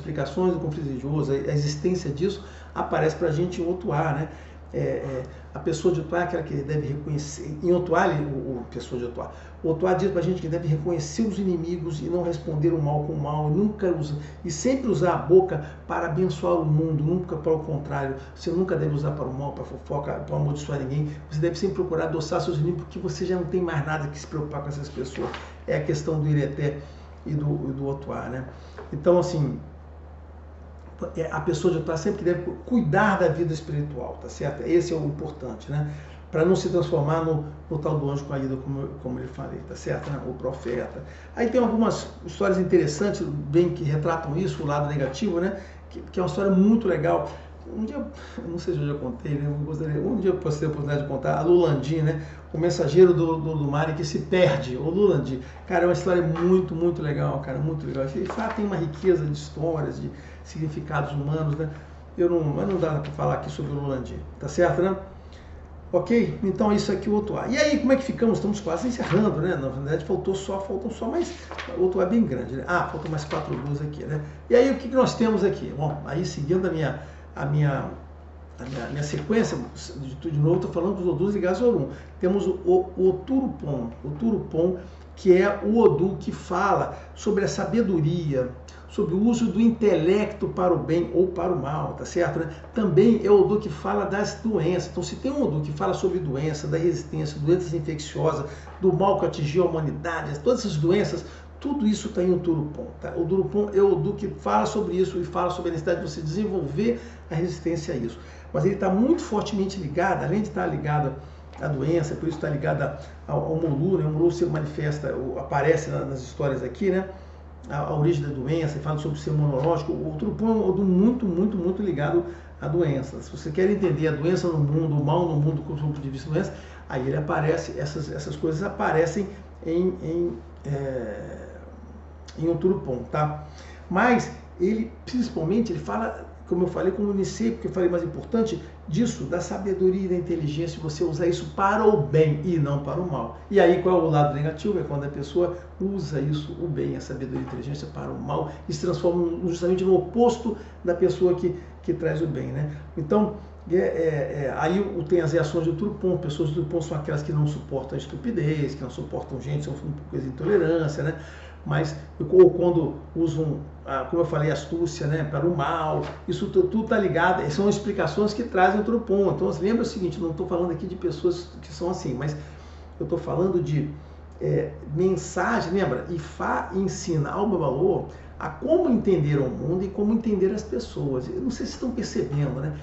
do conflito religioso, a existência disso aparece para a gente em Otuá, né? A pessoa de Otuá é aquela que deve reconhecer. Em Otuá, o Otuá diz para a gente que deve reconhecer os inimigos e não responder o mal com o mal, e sempre usar a boca para abençoar o mundo, nunca para o contrário. Você nunca deve usar para o mal, para fofoca, para amaldiçoar ninguém. Você deve sempre procurar adoçar seus inimigos, porque você já não tem mais nada que se preocupar com essas pessoas. É a questão do Ireté e do Otuá, né? Então, assim, a pessoa de Otuá sempre deve cuidar da vida espiritual, tá certo? Esse é o importante, né? Para não se transformar no tal do anjo caído, como ele falei, tá certo? Né? O profeta. Aí tem algumas histórias interessantes, bem que retratam isso, o lado negativo, né? Que é uma história muito legal. Um dia, não sei se eu já contei, né? Um dia eu posso ter a oportunidade de contar a Lulandim, né? O mensageiro do Mari que se perde, o Lulandim. Cara, é uma história muito, muito legal, cara, muito legal. Ele tem uma riqueza de histórias, de significados humanos, né? Mas não dá para falar aqui sobre o Lulandim, tá certo, né? Ok? Então isso aqui o Otuá. E aí, como é que ficamos? Estamos quase encerrando, né? Na verdade, faltam só mais. O Otuá é bem grande, né? Faltam mais 4 luzes aqui, né? E aí, o que nós temos aqui? Bom, aí seguindo a minha a minha sequência, de novo estou falando dos odus ligados ao Orum. Temos o Oturupom, que é o Odu que fala sobre a sabedoria, sobre o uso do intelecto para o bem ou para o mal, tá certo? Né? Também é o Odu que fala das doenças. Então, se tem um Odu que fala sobre doença, da resistência, doenças infecciosas, do mal que atingiu a humanidade, todas essas doenças, tudo isso está em Oturupom. Tá? O Oturupom é o Odu que fala sobre isso e fala sobre a necessidade de você desenvolver a resistência a isso. Mas ele está muito fortemente ligado, além de estar ligado à doença, por isso está ligado ao Molu, né? O Molu se manifesta, aparece nas histórias aqui, né? A origem da doença, fala sobre o ser monológico. O Oturupom é um Odu muito ligado à doença. Se você quer entender a doença no mundo, o mal no mundo, do ponto de vista da doença, aí ele aparece, essas coisas aparecem em Oturupom, tá? Mas ele, principalmente, ele fala, como eu falei, como iniciei, porque eu falei mais importante, disso, da sabedoria e da inteligência, você usar isso para o bem e não para o mal. E aí, qual é o lado negativo? É quando a pessoa usa isso, o bem, a sabedoria e a inteligência, para o mal e se transforma justamente no oposto da pessoa que traz o bem, né? Então, aí tem as reações de Oturupom. Pessoas de Oturupom são aquelas que não suportam a estupidez, que não suportam gente, são coisa de intolerância, né? Mas, ou quando usam, como eu falei, astúcia, né, para o mal, isso tudo está ligado, são explicações que trazem Oturupom. Então, lembra o seguinte, não estou falando aqui de pessoas que são assim, mas eu estou falando de mensagem, lembra? Ifá ensina ao Babalô a como entender o mundo e como entender as pessoas. Eu não sei se estão percebendo, né?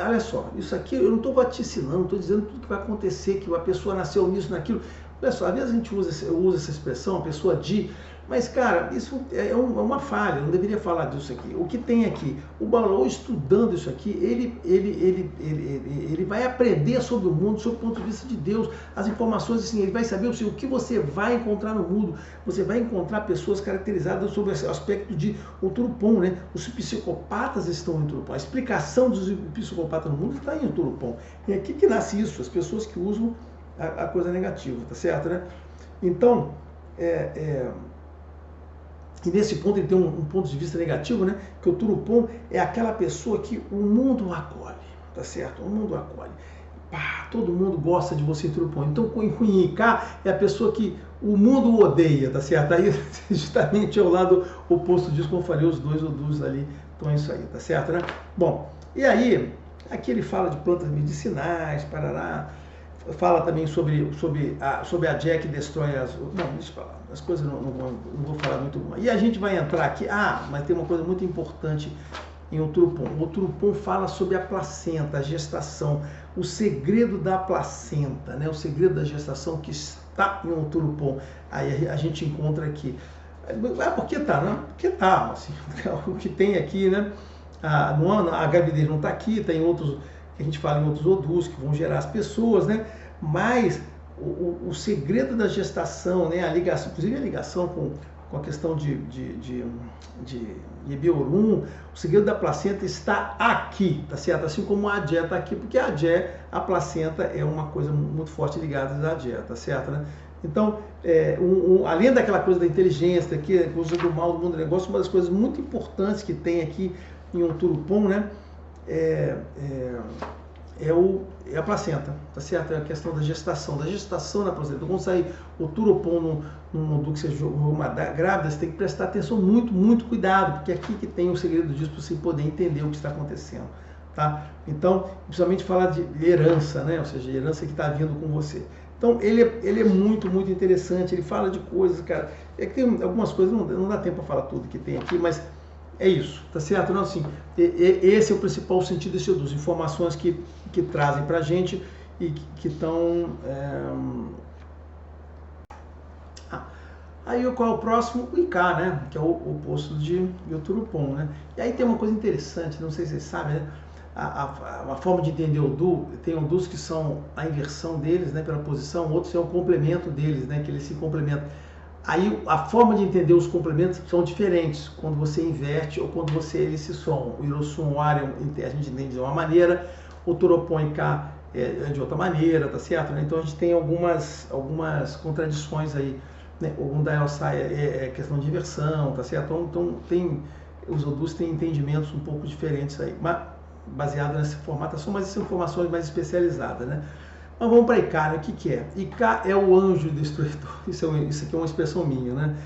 Olha só, isso aqui eu não estou vaticinando, estou dizendo tudo que vai acontecer, que a pessoa nasceu nisso, naquilo. Olha só, às vezes a gente usa essa expressão, a pessoa de... Mas, cara, isso é uma falha, eu não deveria falar disso aqui. O que tem aqui? O Babalô, estudando isso aqui, ele vai aprender sobre o mundo, sobre o ponto de vista de Deus, as informações, assim, ele vai saber o que você vai encontrar no mundo. Você vai encontrar pessoas caracterizadas sobre esse aspecto de Oturupom, né? Os psicopatas estão em Oturupom. A explicação dos psicopatas no mundo está em Oturupom. E aqui que nasce isso, as pessoas que usam a coisa negativa, tá certo, né? Então, e nesse ponto ele tem um ponto de vista negativo, né? Que o Oturupom é aquela pessoa que o mundo acolhe, tá certo? O mundo acolhe. Pá, todo mundo gosta de você, Oturupom. Então, Cunhicá é a pessoa que o mundo odeia, tá certo? Aí, justamente ao lado oposto disso, como eu falei, os dois odus ali estão isso aí, tá certo, né? Bom, e aí, aqui ele fala de plantas medicinais, parará. Fala também sobre a Jé que destrói as... Não, deixa eu falar. As coisas não vou falar muito. E a gente vai entrar aqui... mas tem uma coisa muito importante em Oturupom. O Oturupom fala sobre a placenta, a gestação, o segredo da placenta, né? O segredo da gestação que está em Oturupom. Aí a gente encontra aqui. Por que tá, né? Porque tá, assim, o que tem aqui, né? A gravidez não está aqui, tem outros... que a gente fala em outros odus que vão gerar as pessoas, né? Mas o segredo da gestação, né? A ligação, inclusive a ligação com a questão de Ibiorum, o segredo da placenta está aqui, tá certo? Assim como a Jé está aqui, porque a placenta é uma coisa muito forte ligada à Jé, tá certo, né? Então, além daquela coisa da inteligência, daqui, a coisa do mal do mundo do negócio, uma das coisas muito importantes que tem aqui em Oturupom, né? É a placenta, tá certo? É a questão da gestação na placenta. Então, quando sair Oturupom num odú que você jogou uma grávida, você tem que prestar atenção, muito cuidado, porque é aqui que tem o segredo disso, para você poder entender o que está acontecendo, tá? Então, principalmente falar de herança, né? Ou seja, herança que está vindo com você. Então, ele é muito interessante, ele fala de coisas, cara, é que tem algumas coisas, não dá tempo para falar tudo que tem aqui, mas é isso, tá certo? Não, assim, esse é o principal sentido desse odus, informações que trazem pra gente e que estão... Aí qual é o próximo? O Icá, né? Que é o oposto de Oturupom, né? E aí tem uma coisa interessante, não sei se vocês sabem, né? A forma de entender o odus, tem odus que são a inversão deles, né? Pela posição, outros são o complemento deles, né? Que eles se complementam. Aí a forma de entender os complementos são diferentes, quando você inverte ou quando eles se somam. O Irosum, o Arion, a gente entende de uma maneira, o Oturupom e Icá é de outra maneira, tá certo? Então a gente tem algumas contradições aí, né? O Gundayosai é questão de inversão, tá certo? Então os odus têm entendimentos um pouco diferentes aí. Mas baseado nessa formatação, mas são informações mais especializadas, né? Mas vamos para Icá, né? O que é? Icá é o anjo destruidor. Isso aqui é uma expressão minha, né?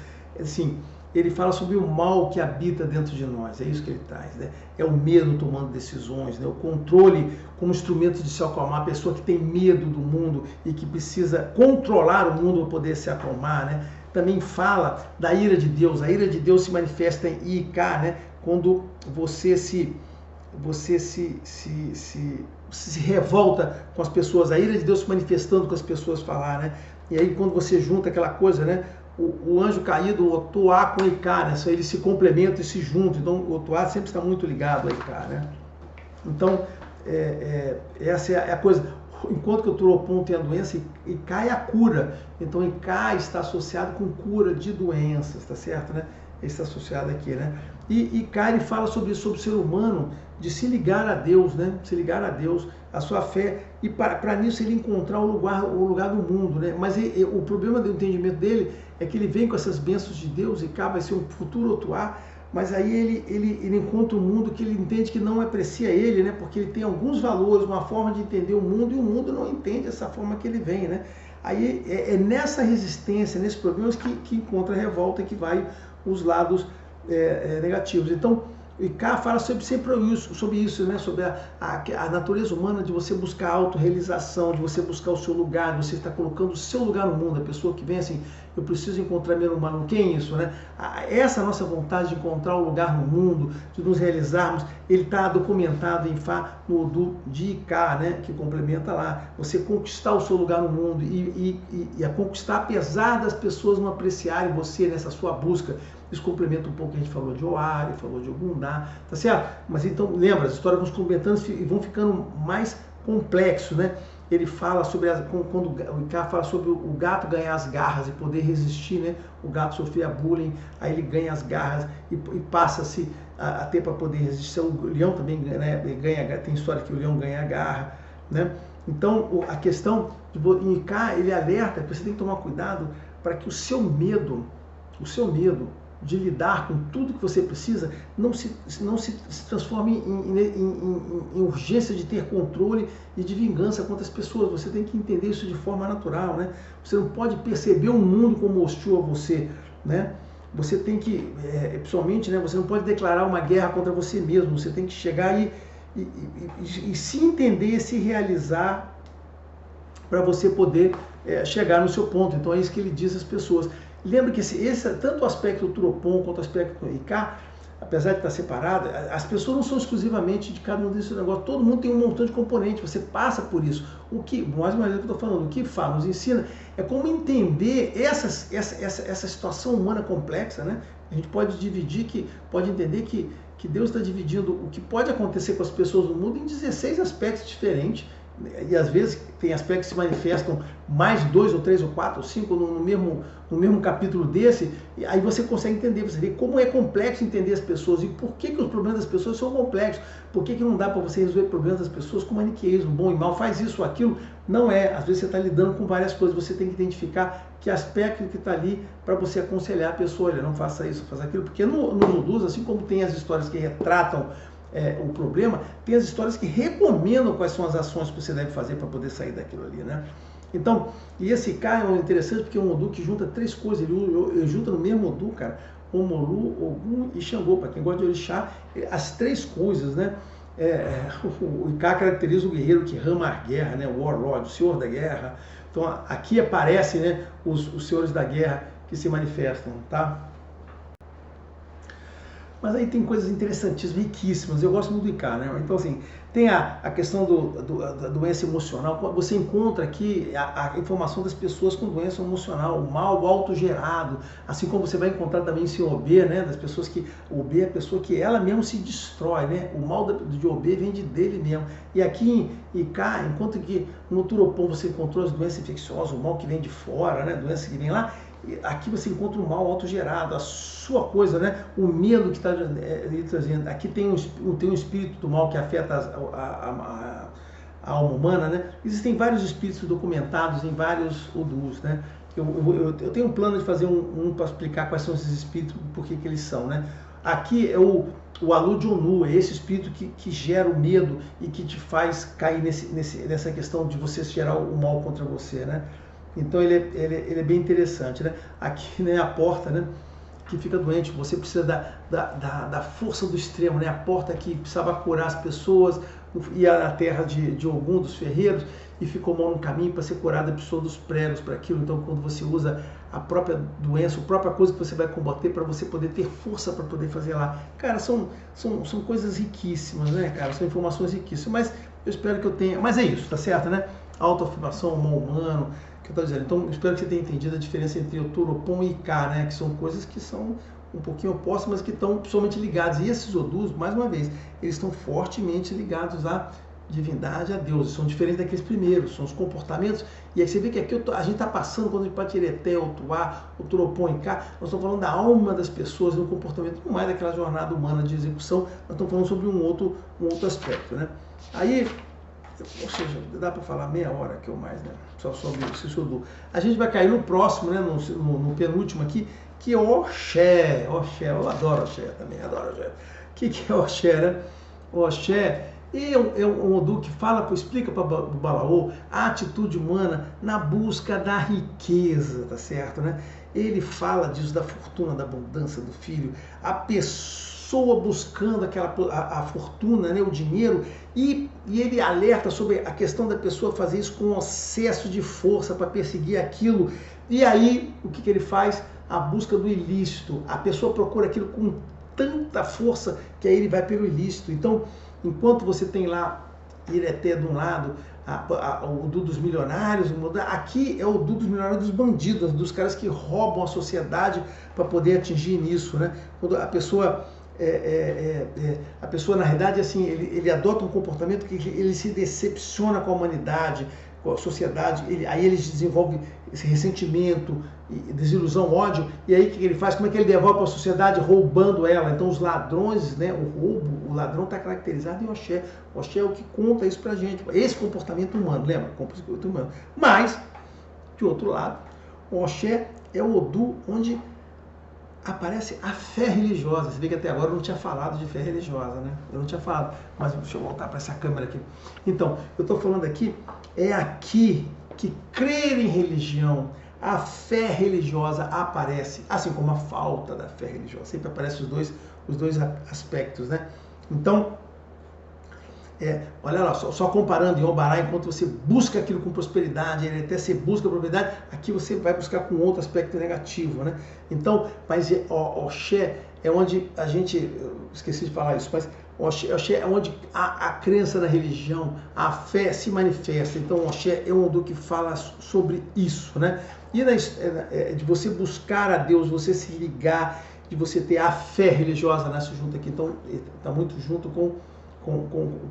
Assim, ele fala sobre o mal que habita dentro de nós, é isso que ele traz, né? É o medo tomando decisões, né? O controle como instrumento de se acalmar, a pessoa que tem medo do mundo e que precisa controlar o mundo para poder se acalmar, né? Também fala da ira de Deus, a ira de Deus se manifesta em Icá, né? Quando você se revolta com as pessoas, a ira de Deus se manifestando com as pessoas falar, né? E aí quando você junta aquela coisa, né? O anjo caído, o Otuá com o Icá, né? Eles se complementam e se juntam, então o Otuá sempre está muito ligado a Icá, né? Então, essa é a coisa. Enquanto que o Turopon tem a doença, Icá é a cura. Então, Icá está associado com cura de doenças, tá certo, né? Ele está associado aqui, né? E Icá, ele fala sobre isso, sobre o ser humano, de se ligar a Deus, né? Se ligar a Deus, a sua fé, e para nisso ele encontrar o lugar do mundo, né? Mas o problema do entendimento dele é que ele vem com essas bênçãos de Deus, Icá vai ser um futuro Otuá, mas aí ele encontra um mundo que ele entende que não aprecia ele, né? Porque ele tem alguns valores, uma forma de entender o mundo, e o mundo não entende essa forma que ele vem, né? Aí é nessa resistência, nesses problemas que encontra a revolta, que vai os lados negativos. Então, Icá fala sempre sobre isso, né? Sobre a natureza humana de você buscar a autorrealização, de você buscar o seu lugar, de você estar colocando o seu lugar no mundo. A pessoa que vem assim, eu preciso encontrar meu humano. Quem é isso, né? Essa nossa vontade de encontrar o lugar no mundo, de nos realizarmos, ele está documentado em Fá, no Odu de Icá, né? Que complementa lá. Você conquistar o seu lugar no mundo e a conquistar, apesar das pessoas não apreciarem você nessa sua busca. Isso complementa um pouco que a gente falou de Oari, falou de Ogundá, tá certo? Mas então, lembra, as histórias vão se complementando e vão ficando mais complexos, né? Ele fala sobre, quando o Icá fala sobre o gato ganhar as garras e poder resistir, né? O gato sofria bullying, aí ele ganha as garras e passa-se a ter para poder resistir. O leão também, né? Ele ganha, tem história que o leão ganha a garra, né? Então, a questão, em Icá, ele alerta que você tem que tomar cuidado para que o seu medo de lidar com tudo que você precisa, não se transforme em urgência de ter controle e de vingança contra as pessoas. Você tem que entender isso de forma natural, né? Você não pode perceber o mundo como hostil a você, né? Você tem que, pessoalmente, né? Você não pode declarar uma guerra contra você mesmo. Você tem que chegar e se entender, se realizar para você poder chegar no seu ponto. Então é isso que ele diz às pessoas. Lembra que tanto o aspecto do Turopon quanto o aspecto do Icá, apesar de estar separado, as pessoas não são exclusivamente de cada um desses negócios. Todo mundo tem um montão de componentes, você passa por isso. O que, mais uma vez que eu estou falando, o que Fá nos ensina é como entender essa situação humana complexa, né? A gente pode pode entender que Deus está dividindo o que pode acontecer com as pessoas no mundo em 16 aspectos diferentes. E às vezes tem aspectos que se manifestam mais 2 ou 3 ou 4 ou 5 no mesmo capítulo desse, e aí você consegue entender, você vê como é complexo entender as pessoas e por que os problemas das pessoas são complexos, por que não dá para você resolver problemas das pessoas com maniqueísmo, bom e mal, faz isso ou aquilo. Não é, às vezes você está lidando com várias coisas, você tem que identificar que aspecto que está ali para você aconselhar a pessoa, olha, não faça isso, faça aquilo, porque no Udus, assim como tem as histórias que retratam o problema, tem as histórias que recomendam quais são as ações que você deve fazer para poder sair daquilo ali, né? Então, e esse Icá é interessante porque é um Odu que junta 3 coisas, ele junta no mesmo Odu, cara, Omolu, Ogum e Xangô, para quem gosta de orixá, as 3 coisas, né? O Icá caracteriza o guerreiro que rama a guerra, né? O Warlord, o senhor da guerra. Então, aqui aparecem, né, os senhores da guerra que se manifestam, tá? Mas aí tem coisas interessantíssimas, riquíssimas. Eu gosto muito do Icá, né? Então, assim, tem a questão da doença emocional. Você encontra aqui a informação das pessoas com doença emocional, o mal autogerado, assim como você vai encontrar também em OB, né? Das pessoas que... O OB é a pessoa que ela mesmo se destrói, né? O mal de OB vem dele mesmo. E aqui em Icá, enquanto que no Turopon você encontrou as doenças infecciosas, o mal que vem de fora, né? Doença que vem lá, aqui você encontra o mal autogerado, a sua coisa, né? O medo que está trazendo. Aqui tem um espírito do mal que afeta a alma humana, né? Existem vários espíritos documentados em vários Udus, né? Eu tenho um plano de fazer um para explicar quais são esses espíritos, por que eles são, né? Aqui é o Alu-Jonu, é esse espírito que gera o medo e que te faz cair nessa questão de você gerar o mal contra você, né? Então ele é bem interessante, né? Aqui, né, a porta, né, que fica doente, você precisa da força do extremo, né? A porta que precisava curar as pessoas, ia na terra de Ogum, dos ferreiros, e ficou mal no caminho para ser curada a pessoa dos pregos, para aquilo. Então, quando você usa a própria doença, a própria coisa que você vai combater para você poder ter força para poder fazer lá. Cara, são coisas riquíssimas, né, cara? São informações riquíssimas, mas eu espero que eu tenha... Mas é isso, tá certo, né? Autoafirmação, mal humano, que eu tô dizendo. Então, eu espero que você tenha entendido a diferença entre o Toropon e Ika, né? Que são coisas que são um pouquinho opostas, mas que estão pessoalmente ligados. E esses Odus, mais uma vez, eles estão fortemente ligados à divindade, a Deus. São diferentes daqueles primeiros, são os comportamentos. E aí você vê que aqui a gente está passando, quando a gente pode Ireté, o Tuá, o Toropon e Ika, nós estamos falando da alma das pessoas, do comportamento, não mais daquela jornada humana de execução, nós estamos falando sobre um outro aspecto, né? Aí, ou seja, dá para falar meia hora que ou mais, né? Só sobre o Sissodu. A gente vai cair no próximo, né? No penúltimo aqui, que é Oxé. Oxé, eu adoro Oxé também, adoro Oxé. O que é Oxé, né? Oxé é um Odu que explica para o Balaô a atitude humana na busca da riqueza, tá certo, né? Ele fala disso, da fortuna, da abundância do filho, a pessoa buscando a fortuna, né, o dinheiro, e ele alerta sobre a questão da pessoa fazer isso com excesso de força para perseguir aquilo. E aí, o que ele faz? A busca do ilícito. A pessoa procura aquilo com tanta força que aí ele vai pelo ilícito. Então, enquanto você tem lá Ireté de um lado, o Odu dos milionários, aqui é o Odu dos milionários, dos bandidos, dos caras que roubam a sociedade para poder atingir nisso, né? Quando a pessoa na realidade, assim, ele adota um comportamento que ele se decepciona com a humanidade, com a sociedade, aí ele desenvolve esse ressentimento, desilusão, ódio, e aí o que ele faz? Como é que ele devolve para a sociedade? Roubando ela. Então os ladrões, né, o ladrão está caracterizado em Oxé. Oxé é o que conta isso pra gente, esse comportamento humano, lembra? Comportamento humano. Mas, de outro lado, o Oxé é o Odu onde aparece a fé religiosa. Você vê que até agora eu não tinha falado de fé religiosa, né? Eu não tinha falado, mas deixa eu voltar para essa câmera aqui. Então, eu estou falando aqui, é aqui que crer em religião, a fé religiosa aparece, assim como a falta da fé religiosa. Sempre aparecem os dois aspectos, né? Então, olha lá, só comparando em Obará, enquanto você busca aquilo com prosperidade, até você busca a prosperidade, aqui você vai buscar com outro aspecto negativo, né? Então, mas Oxé é onde a gente, esqueci de falar isso, mas Oxé é onde a crença na religião, a fé se manifesta. Então, Oxé é um Odu que fala sobre isso, né? E de você buscar a Deus, você se ligar, de você ter a fé religiosa, nasce junto aqui. Então, está muito junto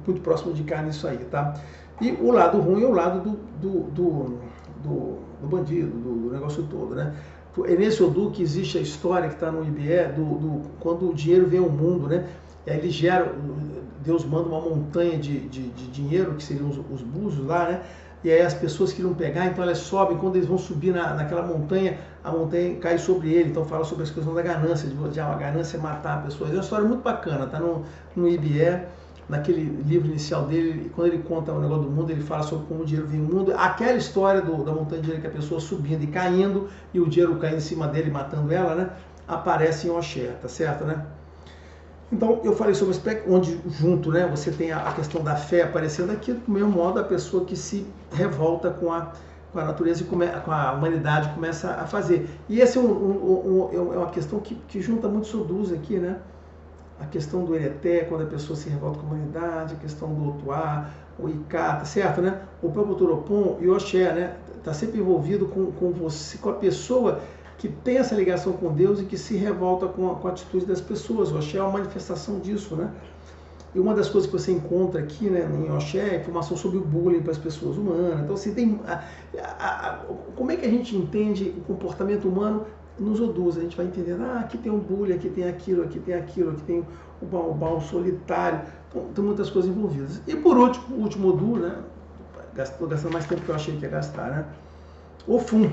muito próximo de cá nisso aí, tá? E o lado ruim é o lado do bandido, do negócio todo, né? É nesse Odu que existe a história que está no IBE, quando o dinheiro vem ao mundo, né? E aí ele gera, Deus manda uma montanha de dinheiro, que seriam os búzios lá, né? E aí as pessoas queriam pegar, então elas sobem, quando eles vão subir naquela montanha, a montanha cai sobre ele, então fala sobre as questões da ganância, a ganância é matar pessoas. É uma história muito bacana, tá no IBE, naquele livro inicial dele, quando ele conta o negócio do mundo, ele fala sobre como o dinheiro vem no mundo, aquela história da montanha de dinheiro, que a pessoa subindo e caindo, e o dinheiro caindo em cima dele, matando ela, né? Aparece em Oxé, tá certo, né? Então, eu falei sobre o aspecto onde, junto, né, você tem a questão da fé aparecendo aqui, do mesmo modo, a pessoa que se revolta com a natureza e com a humanidade começa a fazer. E essa é uma questão que junta muitos Odus aqui, né? A questão do Ireté, quando a pessoa se revolta com a humanidade, a questão do Otuá, o Ika, tá certo, né? O próprio Toropon e o Oxé, né? Tá sempre envolvido com você, com a pessoa que tem essa ligação com Deus e que se revolta com a atitude das pessoas. O Oxé é uma manifestação disso, né? E uma das coisas que você encontra aqui, né, em Oxé é informação sobre o bullying para as pessoas humanas. Então, assim, tem como é que a gente entende o comportamento humano nos Odus? A gente vai entendendo, aqui tem um bullying, aqui tem aquilo, aqui tem o baú solitário. Então, tem muitas coisas envolvidas. E por último, o último Odu, né? Estou gastando mais tempo que eu achei que ia gastar, né? Ofum.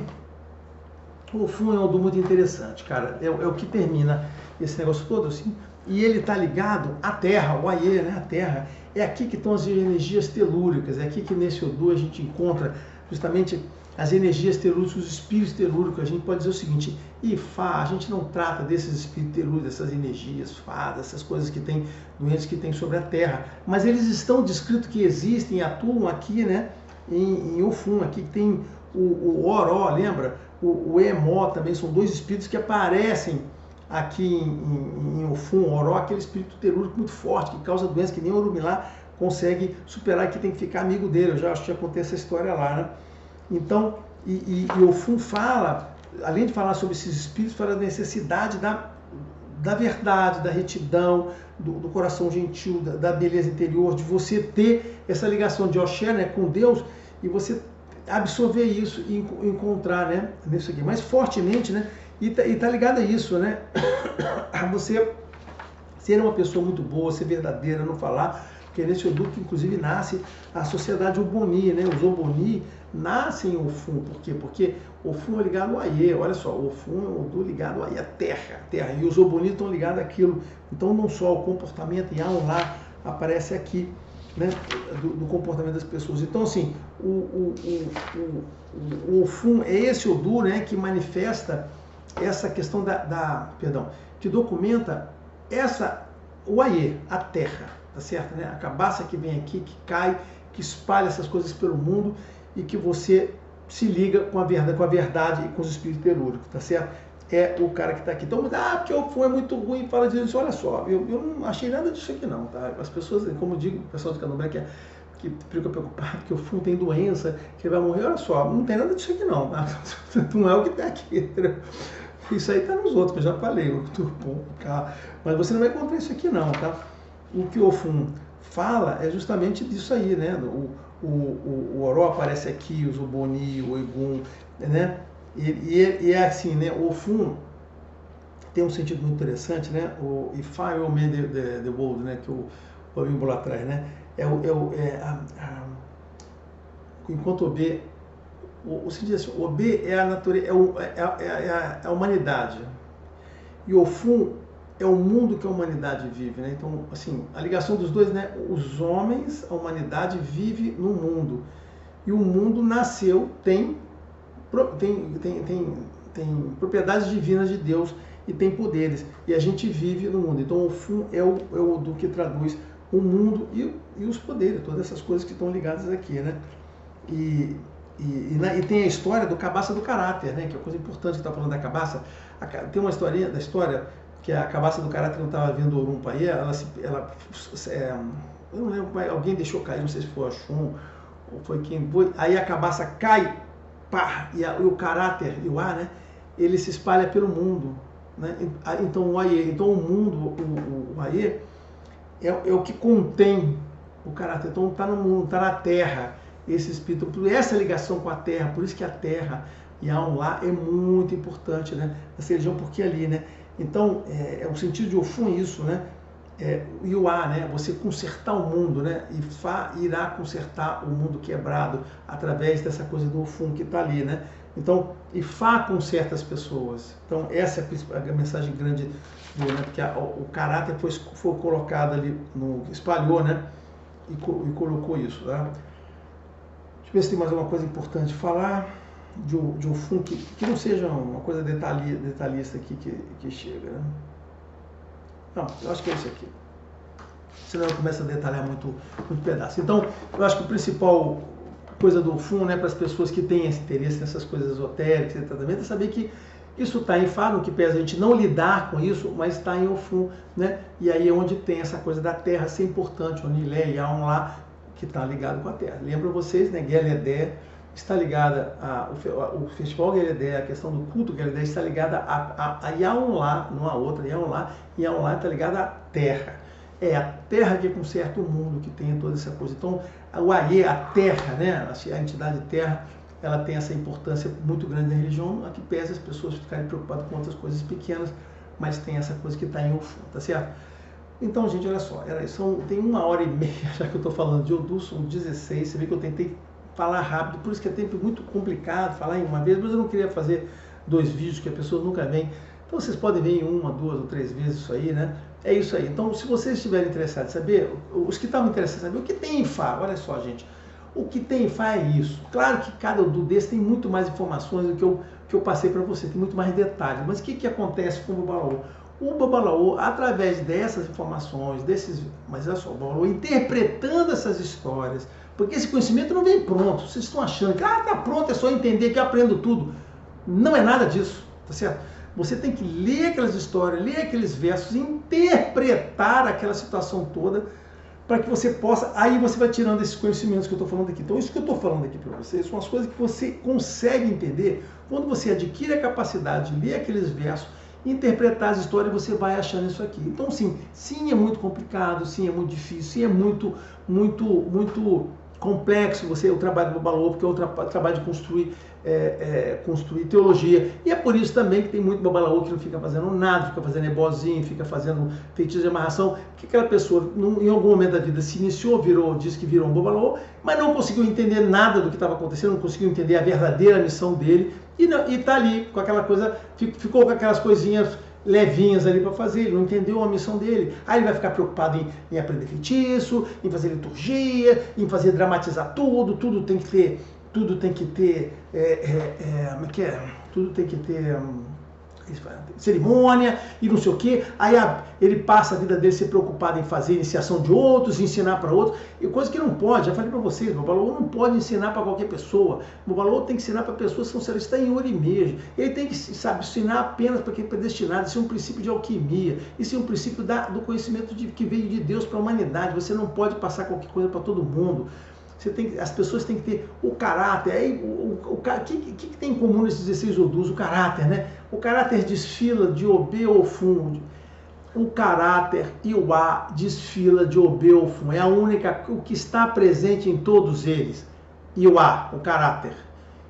O Ofum é um Odu muito interessante, cara. É o que termina esse negócio todo, assim. E ele está ligado à Terra, o Aie, né? A Terra. É aqui que estão as energias telúricas. É aqui que nesse Odu a gente encontra justamente as energias telúricas, os espíritos telúricos. A gente pode dizer o seguinte: Ifá, a gente não trata desses espíritos telúricos, dessas energias, fadas, essas coisas que tem, doenças que tem sobre a Terra. Mas eles estão descritos que existem e atuam aqui, né? Em Ofum, aqui tem o Oró, lembra? O Emó também, são dois espíritos que aparecem aqui em Ofum. Oró, aquele espírito telúrico muito forte, que causa doença que nem o Orumilá consegue superar, que tem que ficar amigo dele. Eu já acho que já contei essa história lá, né? Então, e Ofum fala, além de falar sobre esses espíritos, fala da necessidade da verdade, da retidão, do coração gentil, da beleza interior, de você ter essa ligação de Oxé, né, com Deus, e você absorver isso e encontrar, né, nisso aqui, mais fortemente, né, e tá ligado a isso, né, a você ser uma pessoa muito boa, ser verdadeira, não falar, porque nesse Odu que inclusive nasce a sociedade Oboni, né, os Oboni nascem em Ofum. Por quê? Porque Ofum é ligado ao Aie. Olha só, Ofum é um Odu ligado ao Aie, a terra. E os Oboni estão ligados àquilo. Então não só o comportamento em Aonlá aparece aqui, né, do comportamento das pessoas. Então assim, o Ofum é esse Odu, né, que manifesta essa questão que documenta o Aie, a terra, tá certo? Né? A cabaça que vem aqui, que cai, que espalha essas coisas pelo mundo, e que você se liga com a verdade e com os espíritos telúricos, tá certo? É o cara que está aqui. Então, porque o Ofum é muito ruim, fala disso. Olha só, eu não achei nada disso aqui não, tá? As pessoas, como eu digo, o pessoal do Candomblé que fica preocupado que o Ofum tem doença, que ele vai morrer, olha só, não tem nada disso aqui não, tá? Não é o que está aqui, entendeu? Isso aí está nos outros, que eu já falei, o Turpom, mas você não vai encontrar isso aqui não, tá? O que o Ofum fala é justamente disso aí, né? O Oró aparece aqui, os Oboni, o Egum, né? E é assim, né? O Ofum tem um sentido muito interessante, né? O Ifá é o Man the World, né? Que o Abimbola atrás, né? Enquanto o B, o sentido assim, o B é a natureza, é a humanidade, e o Ofum é o mundo que a humanidade vive, né? Então, assim, a ligação dos dois, né? Os homens, a humanidade vive no mundo, e o mundo nasceu, tem propriedades divinas de Deus e tem poderes, e a gente vive no mundo. Então, o Ofum é o Odu que traduz o mundo e os poderes, todas essas coisas que estão ligadas aqui, né? E tem a história do Cabaça do Caráter, né? Que é uma coisa importante que está falando da Cabaça. Tem uma historinha da história que a Cabaça do Caráter não estava vindo Orum Paie, eu não lembro, alguém deixou cair, não sei se foi o Axum ou foi quem foi, aí a Cabaça cai, pá, e o Caráter, e o A, né, ele se espalha pelo mundo, né? Então o Aie, então o mundo, o Aie é o que contém o Caráter, então está no mundo, está na Terra, esse espírito, essa ligação com a Terra, por isso que a Terra e a Aonlá é muito importante, né, nessa religião, porque ali, né, então o sentido de Ofum é isso, né, e o A, né, você consertar o mundo, né, e Fá irá consertar o mundo quebrado através dessa coisa do Ofum que está ali, né, então, e Fá conserta as pessoas, então essa é a mensagem grande do, né, porque o caráter foi colocado ali, espalhou, né, e colocou isso, né. Deixa eu ver se tem mais alguma coisa importante de falar de Ofum, que não seja uma coisa detalhista aqui que chega, né? Não, eu acho que é isso aqui. Senão eu começo a detalhar muito pedaço. Então, eu acho que a principal coisa do Ofum, né, para as pessoas que têm esse interesse nessas coisas esotéricas e tratamento, é saber que isso está em Fá, no que pesa a gente não lidar com isso, mas está em Ofum, né? E aí é onde tem essa coisa da terra ser importante, Onilé e Aonlá, que está ligado com a Terra. Lembro vocês, né? Gueledé está ligada o Festival Gueledé, a questão do culto Gueledé está ligada a Yaonlá, não a outra, Yaonlá, e Yaonlá está ligada à Terra. É a Terra que conserta o mundo, que tem toda essa coisa. Então, o Aie, a Terra, né? A entidade Terra, ela tem essa importância muito grande na religião, a que pesa as pessoas ficarem preocupadas com outras coisas pequenas, mas tem essa coisa que está em Ofum, tá certo? Então, gente, olha só, tem 1h30 já que eu estou falando de Odu, são 16, você vê que eu tentei falar rápido, por isso que é tempo muito complicado falar em uma vez, mas eu não queria fazer 2 vídeos que a pessoa nunca vem. Então vocês podem ver em 1, 2 ou 3 vezes isso aí, né? É isso aí. Então, se vocês estiverem interessados em saber, os que estavam interessados em saber o que tem em Fá, olha só, gente. O que tem em Fá é isso. Claro que cada um desse tem muito mais informações do que eu passei para você, tem muito mais detalhes. Mas o que acontece com o Babalaô? O Babalaô, através dessas informações, mas olha só, o Babalaô interpretando essas histórias, porque esse conhecimento não vem pronto. Vocês estão achando que tá pronto, é só entender que eu aprendo tudo. Não é nada disso, tá certo? Você tem que ler aquelas histórias, ler aqueles versos, interpretar aquela situação toda, para que você possa, aí você vai tirando esses conhecimentos que eu estou falando aqui. Então, isso que eu estou falando aqui para vocês são as coisas que você consegue entender quando você adquire a capacidade de ler aqueles versos, interpretar as histórias, você vai achando isso aqui. Então, sim, é muito complicado, sim, é muito difícil, sim, é muito complexo o trabalho do Babalaô, porque é o trabalho de construir teologia. E é por isso também que tem muito Babalaô que não fica fazendo nada, fica fazendo ebozinho, fica fazendo feitiço de amarração, que aquela pessoa, em algum momento da vida, se iniciou, disse que virou um Babalaô, mas não conseguiu entender nada do que estava acontecendo, não conseguiu entender a verdadeira missão dele, e está ali com aquela coisa, ficou com aquelas coisinhas levinhas ali para fazer, ele não entendeu a missão dele. Aí ele vai ficar preocupado em aprender feitiço, em fazer liturgia, em fazer dramatizar tudo tem que ter, tudo tem que ter cerimônia e não sei o que. Aí ele passa a vida dele se preocupado em fazer iniciação de outros, ensinar para outros, e coisa que não pode. Já falei para vocês, o Babalaô não pode ensinar para qualquer pessoa. O Babalaô tem que ensinar para pessoas que são celestiais em ouro e mesmo. Ele tem que, ensinar apenas para quem é predestinado. Isso é um princípio de alquimia, isso é um princípio do conhecimento que veio de Deus para a humanidade. Você não pode passar qualquer coisa para todo mundo. As pessoas têm que ter o caráter. Aí, o que tem em comum nesses 16 odus? O caráter, né? O caráter desfila de Obê Ofum. O caráter e o A desfila de Obê Ofum. É a única, o que está presente em todos eles. E o A, o caráter.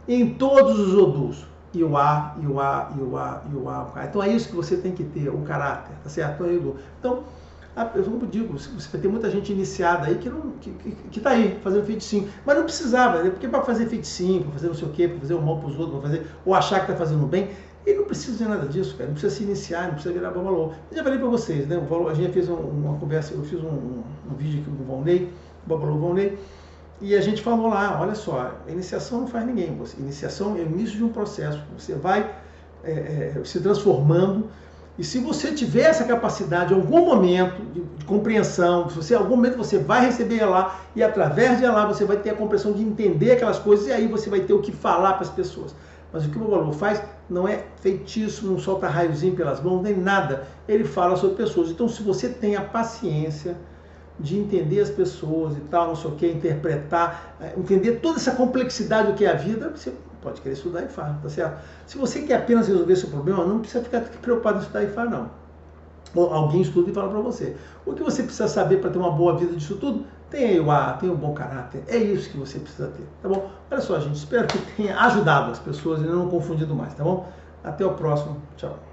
Em todos os odus. E o A, e o A, e o A, e o A. Então é isso que você tem que ter, o caráter, tá certo? Então, eu como digo, você vai ter muita gente iniciada aí que tá aí fazendo feiticinho, mas não precisava, né? Porque para fazer feiticinho, para fazer não sei o quê, para fazer o mal para os outros, para fazer, ou achar que tá fazendo bem, ele não precisa de nada disso, cara. Não precisa se iniciar, não precisa virar Babalaô. Eu já falei para vocês, né? A gente fez uma conversa, eu fiz um vídeo aqui com o Valnei, o Babalaô Valnei, e a gente falou lá, olha só, a iniciação não faz ninguém. Iniciação é o início de um processo. Você vai se transformando. E se você tiver essa capacidade, em algum momento de compreensão, se em algum momento você vai receber Elá, e através de Elá você vai ter a compreensão de entender aquelas coisas, e aí você vai ter o que falar para as pessoas. Mas o que o Babalaô faz não é feitiço, não solta raiozinho pelas mãos, nem nada. Ele fala sobre pessoas. Então, se você tem a paciência de entender as pessoas e tal, não sei o que, interpretar, entender toda essa complexidade do que é a vida, você pode querer estudar Ifá, tá certo? Se você quer apenas resolver seu problema, não precisa ficar preocupado em estudar Ifá, não. Ou alguém estuda e fala para você. O que você precisa saber para ter uma boa vida disso tudo? Tem aí o A, tem um bom caráter. É isso que você precisa ter, tá bom? Olha só, gente, espero que tenha ajudado as pessoas e não confundido mais, tá bom? Até o próximo. Tchau.